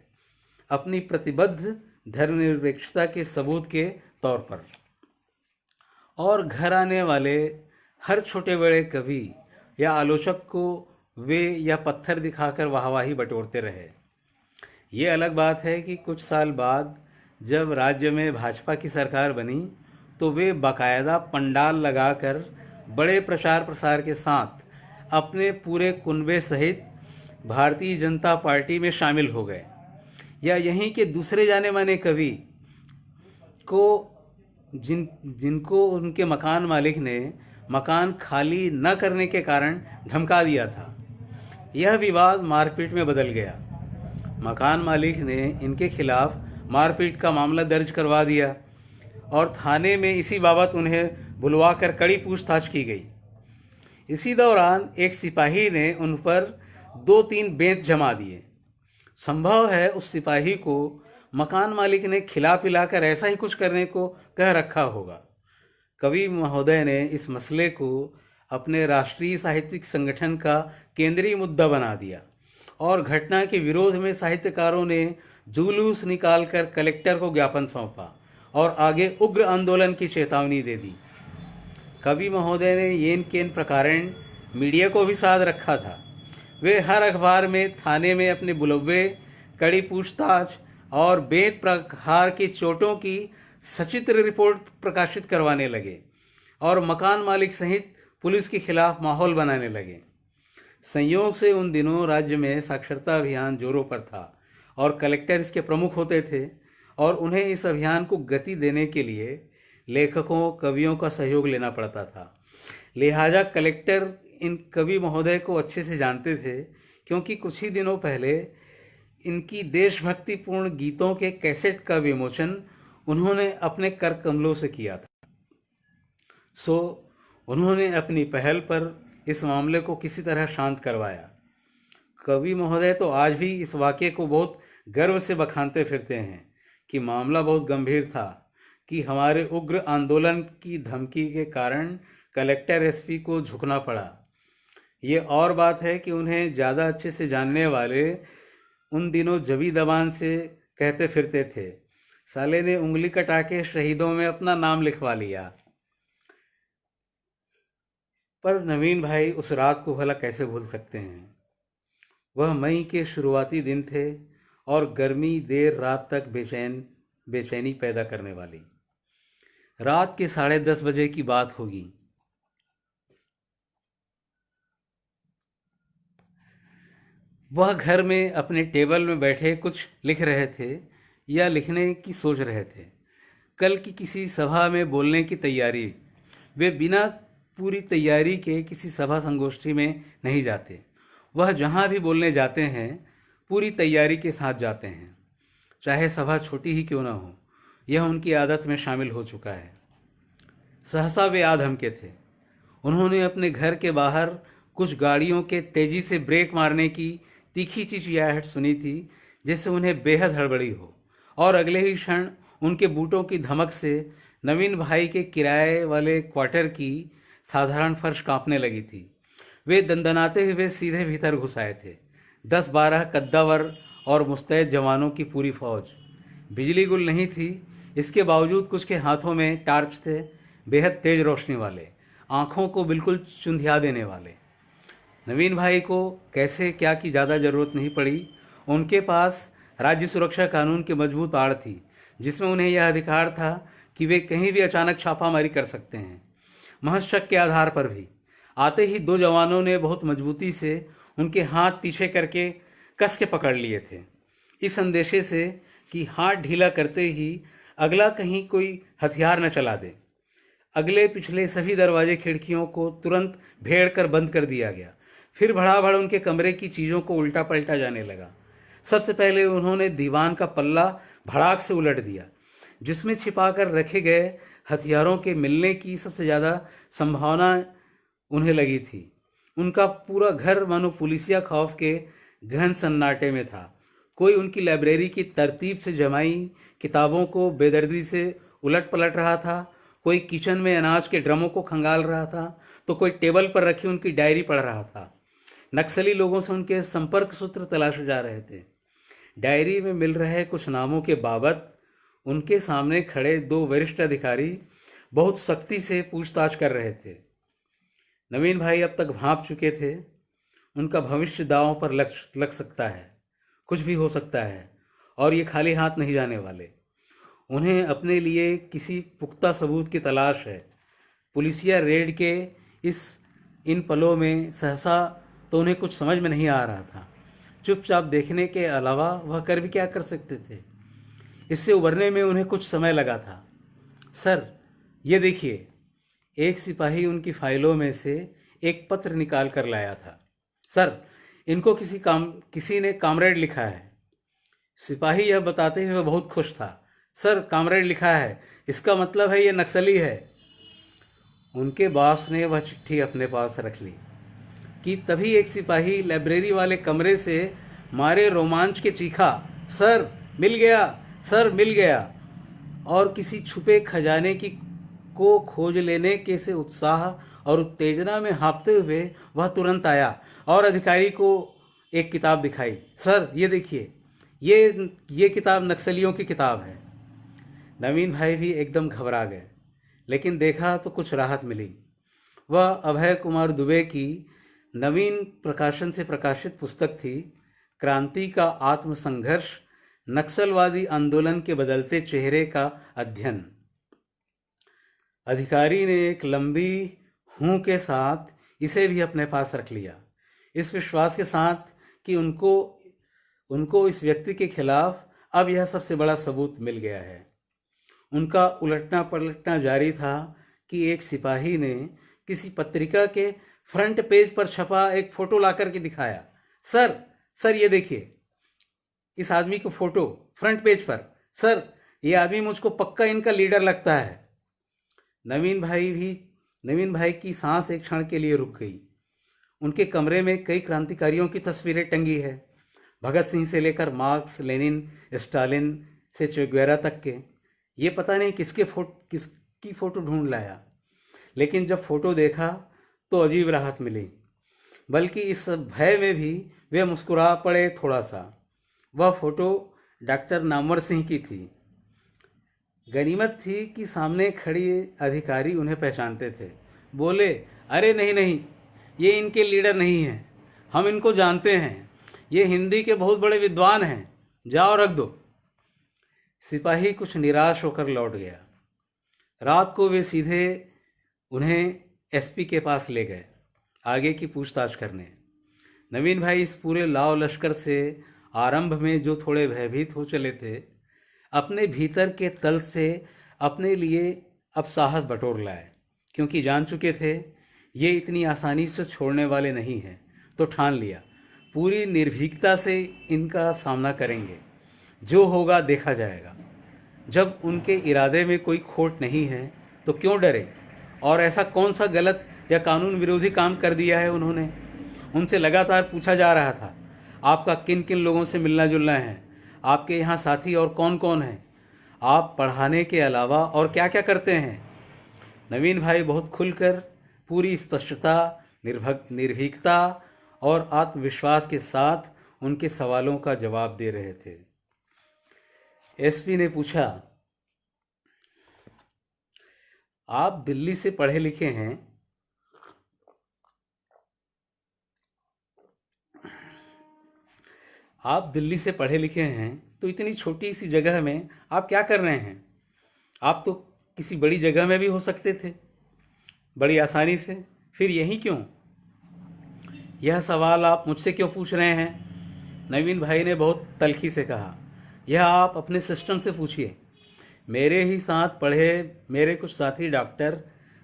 अपनी प्रतिबद्ध धर्मनिरपेक्षता के सबूत के तौर पर। और घर आने वाले हर छोटे बड़े कवि या आलोचक को वे या पत्थर दिखाकर वाहवाही बटोरते रहे। ये अलग बात है कि कुछ साल बाद जब राज्य में भाजपा की सरकार बनी तो वे बाकायदा पंडाल लगाकर बड़े प्रचार प्रसार के साथ अपने पूरे कुनबे सहित भारतीय जनता पार्टी में शामिल हो गए। या यहीं के दूसरे जाने माने कवि को जिनको उनके मकान मालिक ने मकान खाली न करने के कारण धमका दिया था, यह विवाद मारपीट में बदल गया। मकान मालिक ने इनके खिलाफ मारपीट का मामला दर्ज करवा दिया और थाने में इसी बाबत उन्हें बुलवाकर कड़ी पूछताछ की गई। इसी दौरान एक सिपाही ने उन पर 2-3 बेंत जमा दिए। संभव है उस सिपाही को मकान मालिक ने खिला पिलाकर ऐसा ही कुछ करने को कह रखा होगा। कवि महोदय ने इस मसले को अपने राष्ट्रीय साहित्यिक संगठन का केंद्रीय मुद्दा बना दिया और घटना के विरोध में साहित्यकारों ने जुलूस निकालकर कलेक्टर को ज्ञापन सौंपा और आगे उग्र आंदोलन की चेतावनी दे दी। कवि महोदय ने येन केन प्रकारेण मीडिया को भी साथ रखा था। वे हर अखबार में थाने में अपने बुलव्वे, कड़ी पूछताछ और बेत प्रहार की चोटों की सचित्र रिपोर्ट प्रकाशित करवाने लगे और मकान मालिक सहित पुलिस के खिलाफ माहौल बनाने लगे। संयोग से उन दिनों राज्य में साक्षरता अभियान जोरों पर था और कलेक्टर इसके प्रमुख होते थे और उन्हें इस अभियान को गति देने के लिए लेखकों, कवियों का सहयोग लेना पड़ता था। लिहाजा कलेक्टर इन कवि महोदय को अच्छे से जानते थे, क्योंकि कुछ ही दिनों पहले इनकी देशभक्तिपूर्ण गीतों के कैसेट का विमोचन उन्होंने अपने कर कमलों से किया था। सो उन्होंने अपनी पहल पर इस मामले को किसी तरह शांत करवाया। कवि महोदय तो आज भी इस वाक़ये को बहुत गर्व से बखानते फिरते हैं कि मामला बहुत गंभीर था कि हमारे उग्र आंदोलन की धमकी के कारण कलेक्टर एसपी को झुकना पड़ा। ये और बात है कि उन्हें ज़्यादा अच्छे से जानने वाले उन दिनों जबी दबान से कहते फिरते थे, साले ने उंगली कटा के शहीदों में अपना नाम लिखवा लिया। पर नवीन भाई उस रात को भला कैसे भूल सकते हैं। वह मई के शुरुआती दिन थे और गर्मी देर रात तक बेचैनी पैदा करने वाली। रात के 10:30 बजे की बात होगी। वह घर में अपने टेबल में बैठे कुछ लिख रहे थे या लिखने की सोच रहे थे। कल की किसी सभा में बोलने की तैयारी। वे बिना पूरी तैयारी के किसी सभा संगोष्ठी में नहीं जाते। वह जहाँ भी बोलने जाते हैं पूरी तैयारी के साथ जाते हैं, चाहे सभा छोटी ही क्यों ना हो। यह उनकी आदत में शामिल हो चुका है। सहसा वे आधमके थे। उन्होंने अपने घर के बाहर कुछ गाड़ियों के तेजी से ब्रेक मारने की तीखी चिचियाहट सुनी थी, जैसे उन्हें बेहद हड़बड़ी हो, और अगले ही क्षण उनके बूटों की धमक से नवीन भाई के किराए वाले क्वार्टर की साधारण फर्श कांपने लगी थी। वे दंदनाते हुए सीधे भीतर घुस आए थे। 10-12 कद्दावर और मुस्तैद जवानों की पूरी फौज। बिजली गुल नहीं थी, इसके बावजूद कुछ के हाथों में टार्च थे, बेहद तेज रोशनी वाले, आंखों को बिल्कुल चुंधिया देने वाले। नवीन भाई को कैसे क्या की ज़्यादा ज़रूरत नहीं पड़ी। उनके पास राज्य सुरक्षा कानून की मजबूत आड़ थी, जिसमें उन्हें यह अधिकार था कि वे कहीं भी अचानक छापामारी कर सकते हैं, महज शक के आधार पर भी। आते ही 2 जवानों ने बहुत मजबूती से उनके हाथ पीछे करके कस के पकड़ लिए थे इस अंदेशे से कि हाथ ढीला करते ही अगला कहीं कोई हथियार न चला दे। अगले पिछले सभी दरवाजे खिड़कियों को तुरंत भेड़ कर बंद कर दिया गया। फिर भड़ाभड़ उनके कमरे की चीज़ों को उल्टा पलटा जाने लगा। सबसे पहले उन्होंने दीवान का पल्ला भड़ाक से उलट दिया, जिसमें छिपा कर रखे गए हथियारों के मिलने की सबसे ज़्यादा संभावना उन्हें लगी थी। उनका पूरा घर मानो पुलिसिया खौफ के गहन सन्नाटे में था। कोई उनकी लाइब्रेरी की तरतीब से जमाई किताबों को बेदर्दी से उलट पलट रहा था, कोई किचन में अनाज के ड्रमों को खंगाल रहा था, तो कोई टेबल पर रखी उनकी डायरी पढ़ रहा था। नक्सली लोगों से उनके संपर्क सूत्र तलाशे जा रहे थे। डायरी में मिल रहे कुछ नामों के बाबत उनके सामने खड़े दो वरिष्ठ अधिकारी बहुत सख्ती से पूछताछ कर रहे थे। नवीन भाई अब तक भांप चुके थे। उनका भविष्य दांव पर लग सकता है, कुछ भी हो सकता है, और ये खाली हाथ नहीं जाने वाले। उन्हें अपने लिए किसी पुख्ता सबूत की तलाश है। पुलिसिया रेड के इन पलों में सहसा तो उन्हें कुछ समझ में नहीं आ रहा था। चुपचाप देखने के अलावा वह कर भी क्या कर सकते थे। इससे उबरने में उन्हें कुछ समय लगा था। सर, ये देखिए, एक सिपाही उनकी फाइलों में से एक पत्र निकाल कर लाया था। सर, इनको किसी ने कामरेड लिखा है। सिपाही यह बताते हुए बहुत खुश था। सर, कामरेड लिखा है, इसका मतलब है ये नक्सली है। उनके बॉस ने वह चिट्ठी अपने पास रख ली कि तभी एक सिपाही लाइब्रेरी वाले कमरे से मारे रोमांच के चीखा, सर मिल गया, सर मिल गया। और किसी छुपे खजाने को खोज लेने के से उत्साह और उत्तेजना में हाँफते हुए वह तुरंत आया और अधिकारी को एक किताब दिखाई। सर, ये देखिए, ये किताब नक्सलियों की किताब है। नवीन भाई भी एकदम घबरा गए, लेकिन देखा तो कुछ राहत मिली। वह अभय कुमार दुबे की नवीन प्रकाशन से प्रकाशित पुस्तक थी, क्रांति का आत्मसंघर्ष, नक्सलवादी आंदोलन के बदलते चेहरे का अध्ययन। अधिकारी ने एक लंबी हूं के साथ इसे भी अपने पास रख लिया, इस विश्वास के साथ कि उनको इस व्यक्ति के खिलाफ अब यह सबसे बड़ा सबूत मिल गया है। उनका उलटना पलटना जारी था कि एक सिपाही ने किसी पत्रिका के फ्रंट पेज पर छपा एक फोटो लाकर के दिखाया। सर, ये देखिए, इस आदमी की फोटो फ्रंट पेज पर। सर, ये आदमी मुझको पक्का इनका लीडर लगता है। नवीन भाई की सांस एक क्षण के लिए रुक गई। उनके कमरे में कई क्रांतिकारियों की तस्वीरें टंगी है, भगत सिंह से लेकर मार्क्स, लेनिन, स्टालिन से चेगुवेरा तक के। ये पता नहीं किसकी फ़ोटो ढूंढ लाया, लेकिन जब फ़ोटो देखा तो अजीब राहत मिली। बल्कि इस भय में भी वे मुस्कुरा पड़े थोड़ा सा। वह फ़ोटो डॉक्टर नामवर सिंह की थी। गनीमत थी कि सामने खड़ी अधिकारी उन्हें पहचानते थे। बोले, अरे नहीं, ये इनके लीडर नहीं हैं, हम इनको जानते हैं, ये हिंदी के बहुत बड़े विद्वान हैं, जाओ रख दो। सिपाही कुछ निराश होकर लौट गया। रात को वे सीधे उन्हें एसपी के पास ले गए आगे की पूछताछ करने। नवीन भाई इस पूरे लाव लश्कर से आरंभ में जो थोड़े भयभीत हो चले थे, अपने भीतर के तल से अपने लिए अब साहस बटोर लाए, क्योंकि जान चुके थे ये इतनी आसानी से छोड़ने वाले नहीं हैं। तो ठान लिया, पूरी निर्भीकता से इनका सामना करेंगे, जो होगा देखा जाएगा। जब उनके इरादे में कोई खोट नहीं है तो क्यों डरे, और ऐसा कौन सा गलत या कानून विरोधी काम कर दिया है उन्होंने। उनसे लगातार पूछा जा रहा था, आपका किन किन लोगों से मिलना जुलना है, आपके यहाँ साथी और कौन कौन हैं, आप पढ़ाने के अलावा और क्या क्या करते हैं। नवीन भाई बहुत खुलकर, पूरी स्पष्टता, निर्भीकता और आत्मविश्वास के साथ उनके सवालों का जवाब दे रहे थे। एसपी ने पूछा, आप दिल्ली से पढ़े लिखे हैं, तो इतनी छोटी सी जगह में आप क्या कर रहे हैं। आप तो किसी बड़ी जगह में भी हो सकते थे बड़ी आसानी से, फिर यहीं क्यों। यह सवाल आप मुझसे क्यों पूछ रहे हैं। नवीन भाई ने बहुत तल्खी से कहा, यह आप अपने सिस्टम से पूछिए। मेरे ही साथ पढ़े मेरे कुछ साथी डॉक्टर,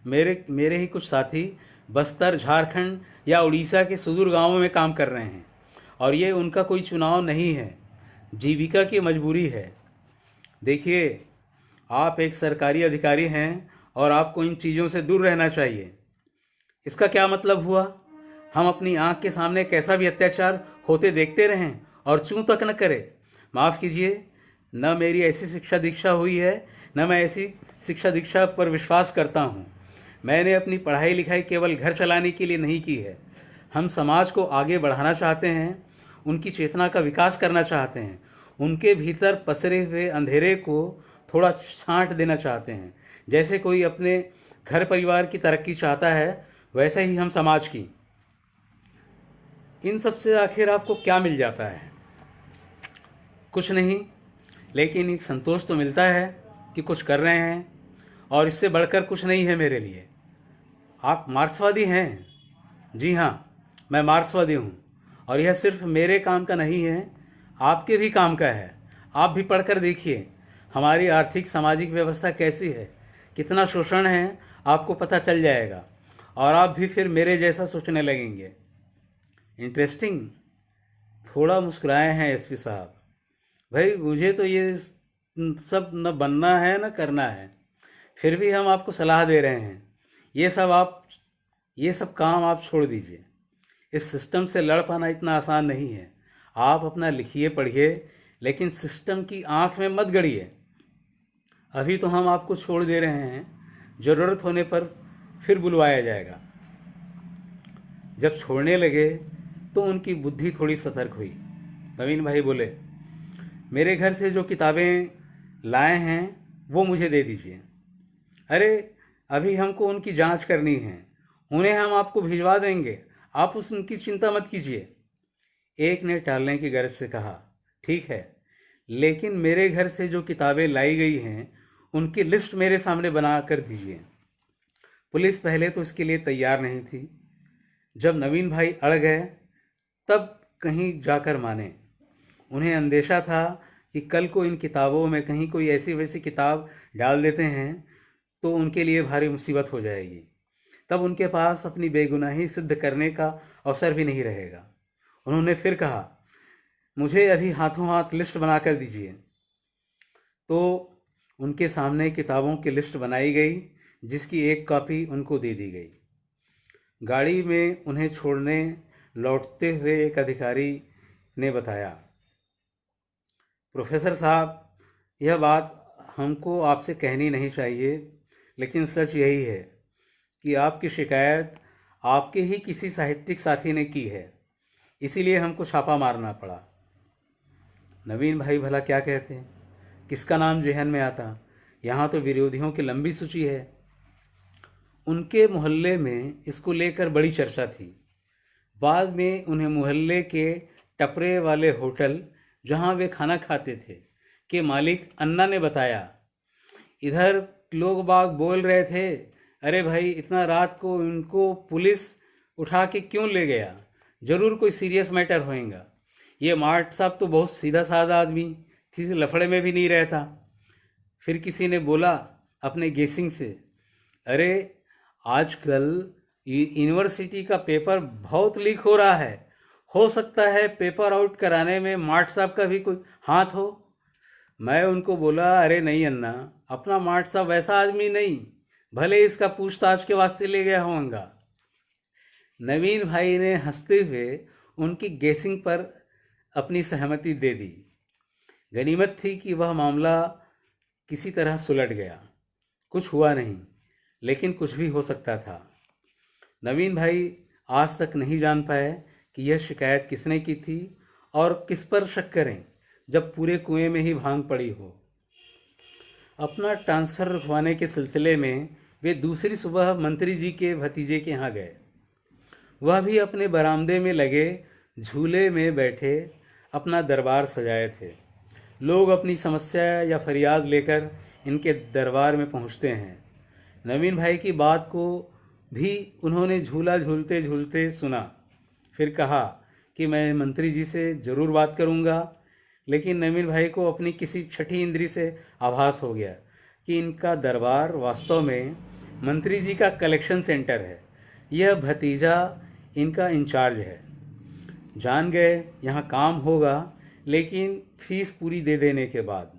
मेरे ही कुछ साथी बस्तर, झारखंड या उड़ीसा के सुदूर गांवों में काम कर रहे हैं, और ये उनका कोई चुनाव नहीं है, जीविका की मजबूरी है। देखिए, आप एक सरकारी अधिकारी हैं और आपको इन चीज़ों से दूर रहना चाहिए। इसका क्या मतलब हुआ? हम अपनी आंख के सामने कैसा भी अत्याचार होते देखते रहें और चूं तक न करें? माफ़ कीजिए, न मेरी ऐसी शिक्षा दीक्षा हुई है, न मैं ऐसी शिक्षा दीक्षा पर विश्वास करता हूँ। मैंने अपनी पढ़ाई लिखाई केवल घर चलाने के लिए नहीं की है। हम समाज को आगे बढ़ाना चाहते हैं, उनकी चेतना का विकास करना चाहते हैं, उनके भीतर पसरे हुए अंधेरे को थोड़ा छांट देना चाहते हैं। जैसे कोई अपने घर परिवार की तरक्की चाहता है, वैसे ही हम समाज की। इन सब से आखिर आपको क्या मिल जाता है? कुछ नहीं, लेकिन एक संतोष तो मिलता है कि कुछ कर रहे हैं, और इससे बढ़कर कुछ नहीं है मेरे लिए। आप मार्क्सवादी हैं? जी हाँ, मैं मार्क्सवादी हूँ, और यह सिर्फ मेरे काम का नहीं है, आपके भी काम का है। आप भी पढ़कर देखिए हमारी आर्थिक सामाजिक व्यवस्था कैसी है, कितना शोषण है, आपको पता चल जाएगा, और आप भी फिर मेरे जैसा सोचने लगेंगे। इंटरेस्टिंग। थोड़ा मुस्कुराए हैं एसपी साहब। भाई, मुझे तो ये सब न बनना है न करना है, फिर भी हम आपको सलाह दे रहे हैं, ये सब काम आप छोड़ दीजिए। इस सिस्टम से लड़ पाना इतना आसान नहीं है। आप अपना लिखिए पढ़िए, लेकिन सिस्टम की आंख में मत गड़िए। अभी तो हम आपको छोड़ दे रहे हैं, ज़रूरत होने पर फिर बुलवाया जाएगा। जब छोड़ने लगे तो उनकी बुद्धि थोड़ी सतर्क हुई। नवीन भाई बोले, मेरे घर से जो किताबें लाए हैं वो मुझे दे दीजिए। अरे, अभी हमको उनकी जांच करनी है, उन्हें हम आपको भिजवा देंगे, आप उनकी चिंता मत कीजिए। एक ने टालने की गरज से कहा, ठीक है, लेकिन मेरे घर से जो किताबें लाई गई हैं उनकी लिस्ट मेरे सामने बना कर दीजिए। पुलिस पहले तो इसके लिए तैयार नहीं थी। जब नवीन भाई अड़ गए तब कहीं जाकर माने। उन्हें अंदेशा था कि कल को इन किताबों में कहीं कोई ऐसी वैसी किताब डाल देते हैं तो उनके लिए भारी मुसीबत हो जाएगी। तब उनके पास अपनी बेगुनाही सिद्ध करने का अवसर भी नहीं रहेगा। उन्होंने फिर कहा, मुझे अभी हाथों हाथ लिस्ट बना कर दीजिए। तो उनके सामने किताबों की लिस्ट बनाई गई, जिसकी एक कॉपी उनको दे दी गई। गाड़ी में उन्हें छोड़ने लौटते हुए एक अधिकारी ने बताया, प्रोफेसर साहब, यह बात हमको आपसे कहनी नहीं चाहिए, लेकिन सच यही है कि आपकी शिकायत आपके ही किसी साहित्यिक साथी ने की है, इसीलिए हमको छापा मारना पड़ा। नवीन भाई भला क्या कहते हैं, किसका नाम जेहन में आता? यहाँ तो विरोधियों की लंबी सूची है। उनके मोहल्ले में इसको लेकर बड़ी चर्चा थी। बाद में उन्हें मोहल्ले के टपरे वाले होटल जहाँ वे खाना खाते थे के मालिक अन्ना ने बताया। इधर लोग बाग बोल रहे थे, अरे भाई, इतना रात को इनको पुलिस उठा के क्यों ले गया, जरूर कोई सीरियस मैटर होएगा। ये मार्ट साहब तो बहुत सीधा साधा आदमी, किसी लफड़े में भी नहीं रहता। फिर किसी ने बोला अपने गेसिंग से, अरे आजकल यूनिवर्सिटी का पेपर बहुत लीक हो रहा है, हो सकता है पेपर आउट कराने में मार्ट साहब का भी कोई हाथ हो। मैं उनको बोला, अरे नहीं अन्ना, अपना मार्ट साहब वैसा आदमी नहीं, भले इसका पूछताछ के वास्ते ले गया होऊंगा। नवीन भाई ने हंसते हुए उनकी गेसिंग पर अपनी सहमति दे दी। गनीमत थी कि वह मामला किसी तरह सुलट गया। कुछ हुआ नहीं, लेकिन कुछ भी हो सकता था। नवीन भाई आज तक नहीं जान पाए कि यह शिकायत किसने की थी और किस पर शक करें, जब पूरे कुएं में ही भांग पड़ी हो। अपना ट्रांसफ़र रुकवाने के सिलसिले में वे दूसरी सुबह मंत्री जी के भतीजे के यहाँ गए। वह भी अपने बरामदे में लगे झूले में बैठे अपना दरबार सजाए थे। लोग अपनी समस्या या फरियाद लेकर इनके दरबार में पहुँचते हैं। नवीन भाई की बात को भी उन्होंने झूला झूलते झूलते सुना। फिर कहा कि मैं मंत्री जी से ज़रूर बात करूंगा, लेकिन नवीन भाई को अपनी किसी छठी इंद्री से आभास हो गया कि इनका दरबार वास्तव में मंत्री जी का कलेक्शन सेंटर है। यह भतीजा इनका इंचार्ज है। जान गए यहाँ काम होगा, लेकिन फीस पूरी दे देने के बाद।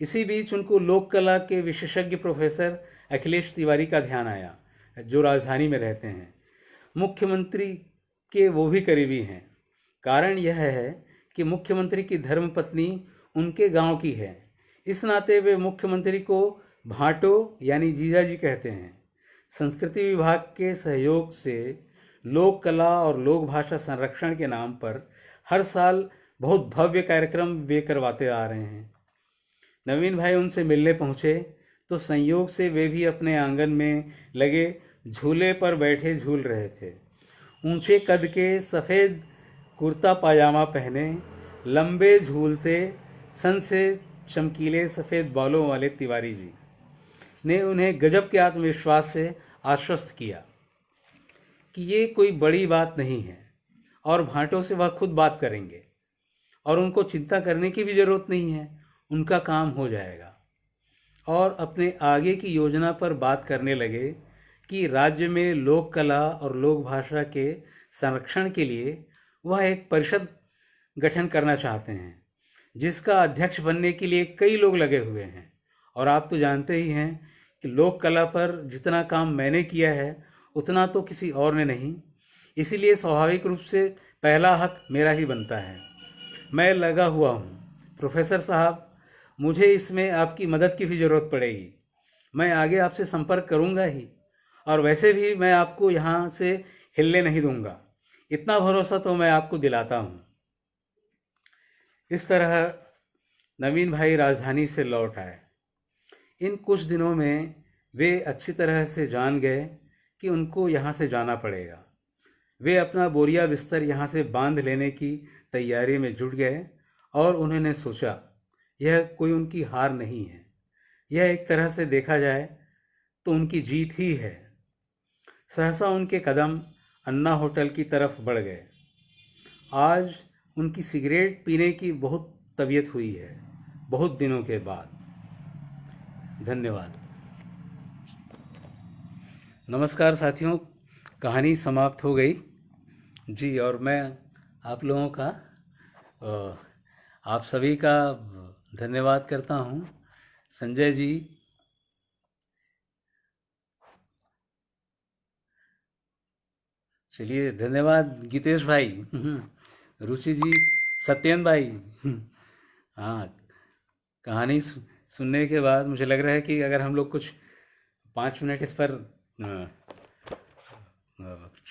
इसी बीच उनको लोक कला के विशेषज्ञ प्रोफेसर अखिलेश तिवारी का ध्यान आया, जो राजधानी में रहते हैं। मुख्यमंत्री के वो भी करीबी हैं। कारण यह है कि मुख्यमंत्री की धर्मपत्नी उनके गांव की है। इस नाते वे मुख्यमंत्री को भाटो यानी जीजा जी कहते हैं। संस्कृति विभाग के सहयोग से लोक कला और लोक भाषा संरक्षण के नाम पर हर साल बहुत भव्य कार्यक्रम वे करवाते आ रहे हैं। नवीन भाई उनसे मिलने पहुँचे तो संयोग से वे भी अपने आंगन में लगे झूले पर बैठे झूल रहे थे। ऊंचे कद के सफ़ेद कुर्ता पाजामा पहने, लंबे झूलते सन से चमकीले सफ़ेद बालों वाले तिवारी जी ने उन्हें गजब के आत्मविश्वास से आश्वस्त किया कि ये कोई बड़ी बात नहीं है और भाटों से वह खुद बात करेंगे और उनको चिंता करने की भी ज़रूरत नहीं है, उनका काम हो जाएगा। और अपने आगे की योजना पर बात करने लगे कि राज्य में लोक कला और लोक भाषा के संरक्षण के लिए वह एक परिषद गठन करना चाहते हैं, जिसका अध्यक्ष बनने के लिए कई लोग लगे हुए हैं। और आप तो जानते ही हैं कि लोक कला पर जितना काम मैंने किया है उतना तो किसी और ने नहीं, इसीलिए स्वाभाविक रूप से पहला हक मेरा ही बनता है। मैं लगा हुआ हूँ प्रोफेसर साहब, मुझे इसमें आपकी मदद की भी ज़रूरत पड़ेगी। मैं आगे आपसे संपर्क करूँगा ही, और वैसे भी मैं आपको यहाँ से हिलने नहीं दूँगा, इतना भरोसा तो मैं आपको दिलाता हूँ। इस तरह नवीन भाई राजधानी से लौट आए। इन कुछ दिनों में वे अच्छी तरह से जान गए कि उनको यहाँ से जाना पड़ेगा। वे अपना बोरिया बिस्तर यहाँ से बांध लेने की तैयारी में जुट गए और उन्होंने सोचा यह कोई उनकी हार नहीं है, यह एक तरह से देखा जाए तो उनकी जीत ही है। सहसा उनके कदम अन्ना होटल की तरफ बढ़ गए। आज उनकी सिगरेट पीने की बहुत तबीयत हुई है, बहुत दिनों के बाद। धन्यवाद। नमस्कार साथियों, कहानी समाप्त हो गई जी। और मैं आप लोगों का आप सभी का धन्यवाद करता हूँ। संजय जी, चलिए धन्यवाद। गीतेश भाई, रुचि जी, सत्येंद्र भाई, हाँ, कहानी सुनने के बाद मुझे लग रहा है कि अगर हम लोग कुछ 5 मिनट इस पर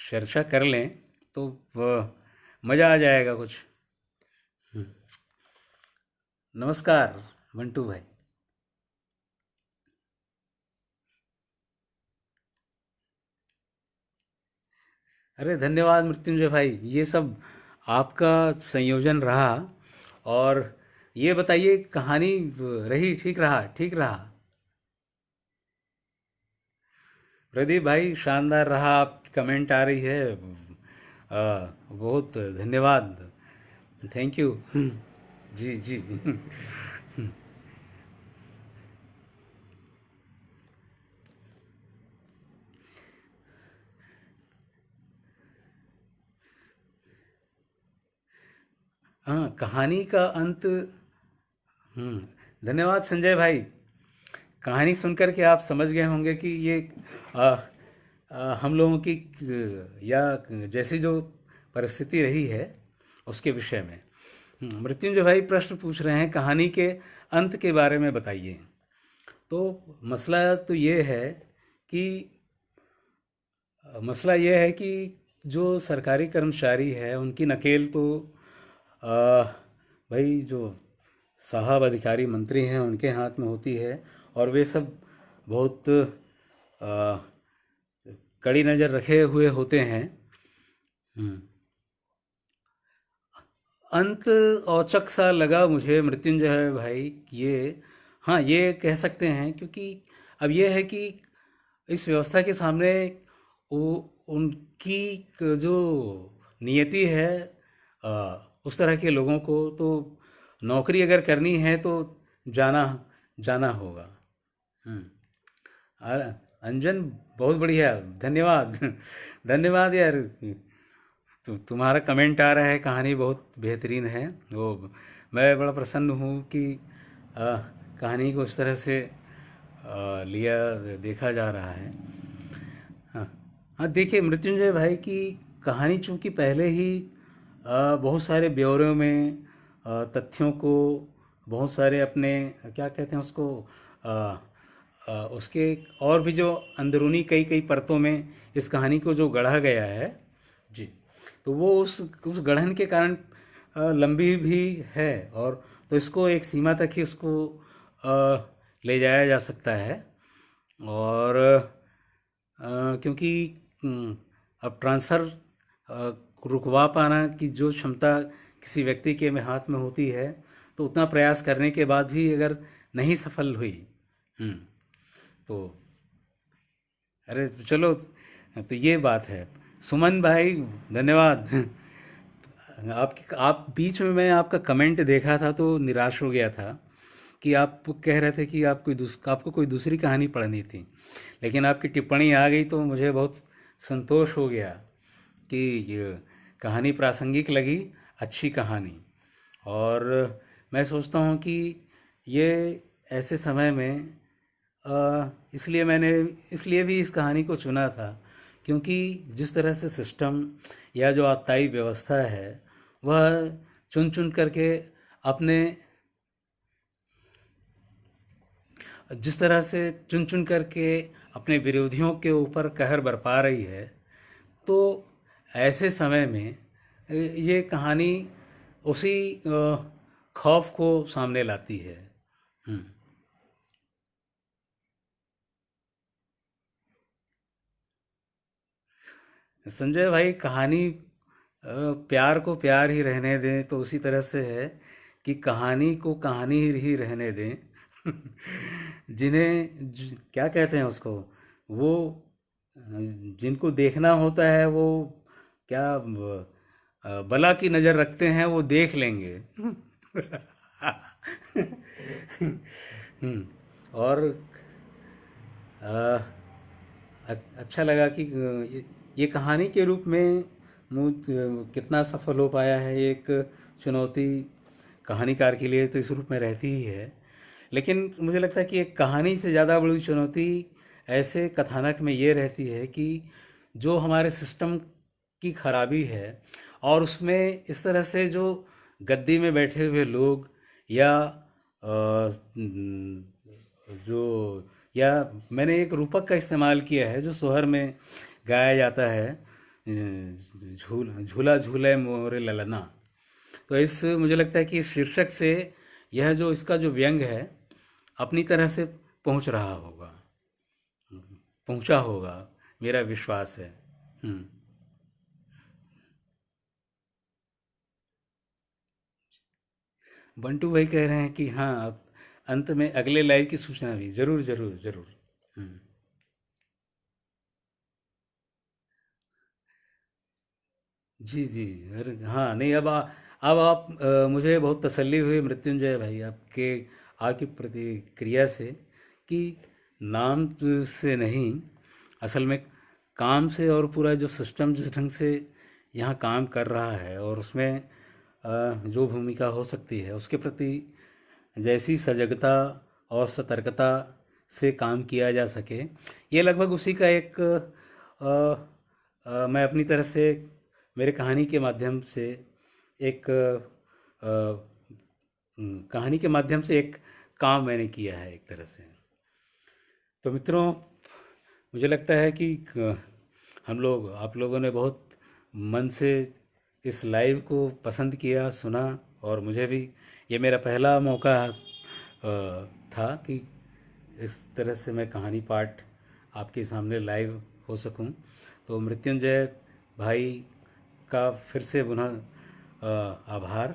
चर्चा कर लें तो मज़ा आ जाएगा कुछ। नमस्कार मंटू भाई। अरे धन्यवाद मृत्युंजय भाई, ये सब आपका संयोजन रहा। और ये बताइए, कहानी रही? ठीक रहा? ठीक रहा प्रदीप भाई? शानदार रहा। आपकी कमेंट आ रही है, बहुत धन्यवाद, थैंक यू। जी जी। हाँ, कहानी का अंत। धन्यवाद संजय भाई। कहानी सुनकर के आप समझ गए होंगे कि ये आ, हम लोगों की या जैसी जो परिस्थिति रही है उसके विषय में। मृत्युंजय भाई प्रश्न पूछ रहे हैं कहानी के अंत के बारे में बताइए। तो मसला ये है कि जो सरकारी कर्मचारी है उनकी नकेल तो भाई जो साहब अधिकारी मंत्री हैं उनके हाथ में होती है, और वे सब बहुत कड़ी नज़र रखे हुए होते हैं। अंत औचक सा लगा मुझे मृत्युंजय भाई। ये, हाँ, ये कह सकते हैं, क्योंकि अब ये है कि इस व्यवस्था के सामने वो उनकी जो नियति है उस तरह के लोगों को। तो नौकरी अगर करनी है तो जाना जाना होगा। हम्म। और अंजन, बहुत बढ़िया, धन्यवाद। धन्यवाद यार। तुम्हारा कमेंट आ रहा है, कहानी बहुत बेहतरीन है वो। मैं बड़ा प्रसन्न हूँ कि आ, कहानी को इस तरह से लिया देखा जा रहा है। हाँ। हाँ, देखिए मृत्युंजय भाई की कहानी चूंकि पहले ही बहुत सारे ब्यौरों में तथ्यों को, बहुत सारे अपने क्या कहते हैं उसको, आ, उसके और भी जो अंदरूनी कई कई परतों में इस कहानी को जो गढ़ा गया है जी, तो वो उस गढ़न के कारण लंबी भी है। और तो इसको एक सीमा तक ही उसको ले जाया जा सकता है। और क्योंकि अब ट्रांसफ़र रुकवा पाना की जो क्षमता किसी व्यक्ति के में हाथ में होती है, तो उतना प्रयास करने के बाद भी अगर नहीं सफल हुई, हम्म, तो अरे चलो, तो ये बात है। सुमन भाई, धन्यवाद। आप बीच में मैं आपका कमेंट देखा था तो निराश हो गया था कि आप कह रहे थे कि आपको कोई दूसरी कहानी पढ़नी थी, लेकिन आपकी टिप्पणी आ गई तो मुझे बहुत संतोष हो गया कि ये कहानी प्रासंगिक लगी, अच्छी कहानी। और मैं सोचता हूँ कि ये ऐसे समय में इसलिए भी इस कहानी को चुना था, क्योंकि जिस तरह से सिस्टम या जो आताई व्यवस्था है, वह चुन चुन करके अपने जिस तरह से चुन चुन करके अपने विरोधियों के ऊपर कहर बरपा रही है, तो ऐसे समय में ये कहानी उसी खौफ को सामने लाती है। हम्म। संजय भाई, कहानी प्यार को प्यार ही रहने दें, तो उसी तरह से है कि कहानी को कहानी ही रहने दें। क्या कहते हैं उसको, वो जिनको देखना होता है वो क्या बला की नज़र रखते हैं, वो देख लेंगे। और अ, अच्छा लगा कि ये कहानी के रूप में कितना सफल हो पाया है, ये एक चुनौती कहानीकार के लिए तो इस रूप में रहती ही है। लेकिन मुझे लगता है कि एक कहानी से ज़्यादा बड़ी चुनौती ऐसे कथानक में ये रहती है कि जो हमारे सिस्टम की खराबी है, और उसमें इस तरह से जो गद्दी में बैठे हुए लोग या जो या मैंने एक रूपक का इस्तेमाल किया है जो सोहर में गाया जाता है, झूला झूले मोरे ललना। तो इस मुझे लगता है कि इस शीर्षक से यह जो इसका जो व्यंग है अपनी तरह से पहुंच रहा होगा, पहुंचा होगा, मेरा विश्वास है। हम्म। बंटू भाई कह रहे हैं कि हाँ, अंत में अगले लाइव की सूचना भी जरूर जरूर जरूर। हम्म। जी जी। अरे हाँ, नहीं, अब आप मुझे बहुत तसल्ली हुई मृत्युंजय भाई आपके आपकी प्रतिक्रिया से कि नाम से नहीं, असल में काम से, और पूरा जो सिस्टम जिस ढंग से यहाँ काम कर रहा है और उसमें जो भूमिका हो सकती है उसके प्रति जैसी सजगता और सतर्कता से काम किया जा सके, ये लगभग उसी का एक मैं अपनी तरफ से मेरे कहानी के माध्यम से एक कहानी के माध्यम से एक काम मैंने किया है एक तरह से। तो मित्रों, मुझे लगता है कि हम लोग आप लोगों ने बहुत मन से इस लाइव को पसंद किया, सुना। और मुझे भी ये मेरा पहला मौका था कि इस तरह से मैं कहानी पाठ आपके सामने लाइव हो सकूं। तो मृत्युंजय भाई का फिर से पुनः आभार।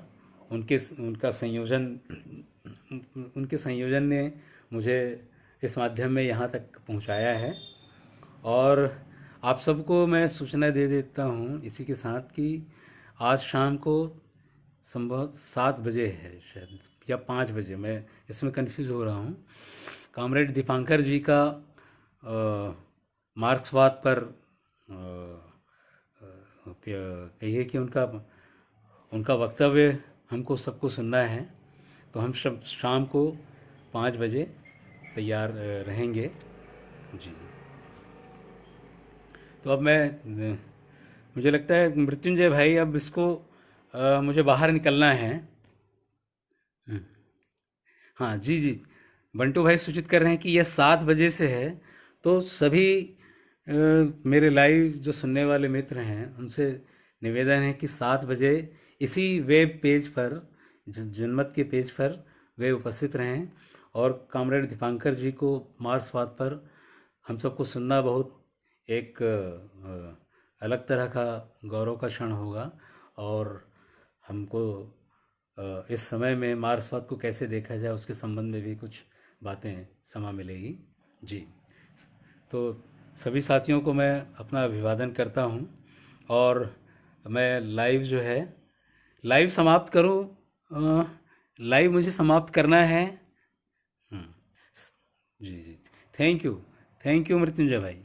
उनके उनका संयोजन उनके संयोजन ने मुझे इस माध्यम में यहाँ तक पहुँचाया है। और आप सबको मैं सूचना दे देता हूँ इसी के साथ कि आज शाम को संभव 7 बजे है शायद, या 5 बजे, मैं इसमें कंफ्यूज हो रहा हूँ। कॉमरेड दीपांकर जी का मार्क्सवाद पर कहिए कि उनका उनका वक्तव्य हमको सबको सुनना है। तो हम सब शाम को 5 बजे तैयार रहेंगे जी। तो अब मैं मुझे लगता है मृत्युंजय भाई, अब इसको मुझे बाहर निकलना है। हाँ जी जी, बंटू भाई सूचित कर रहे हैं कि यह 7 बजे से है। तो सभी अ, मेरे लाइव जो सुनने वाले मित्र हैं उनसे निवेदन है कि 7 बजे इसी वेब पेज पर, जनमत के पेज पर वे उपस्थित रहें। और कॉमरेड दीपांकर जी को मार्क्सवाद पर हम सबको सुनना बहुत एक अलग तरह का गौरव का क्षण होगा। और हमको इस समय में मार्क्सवाद को कैसे देखा जाए उसके संबंध में भी कुछ बातें समा मिलेगी जी। तो सभी साथियों को मैं अपना अभिवादन करता हूँ। और मैं लाइव जो है, लाइव समाप्त करूँ? लाइव मुझे समाप्त करना है। हम्म, जी जी, thank you, thank you Mrityunjay भाई।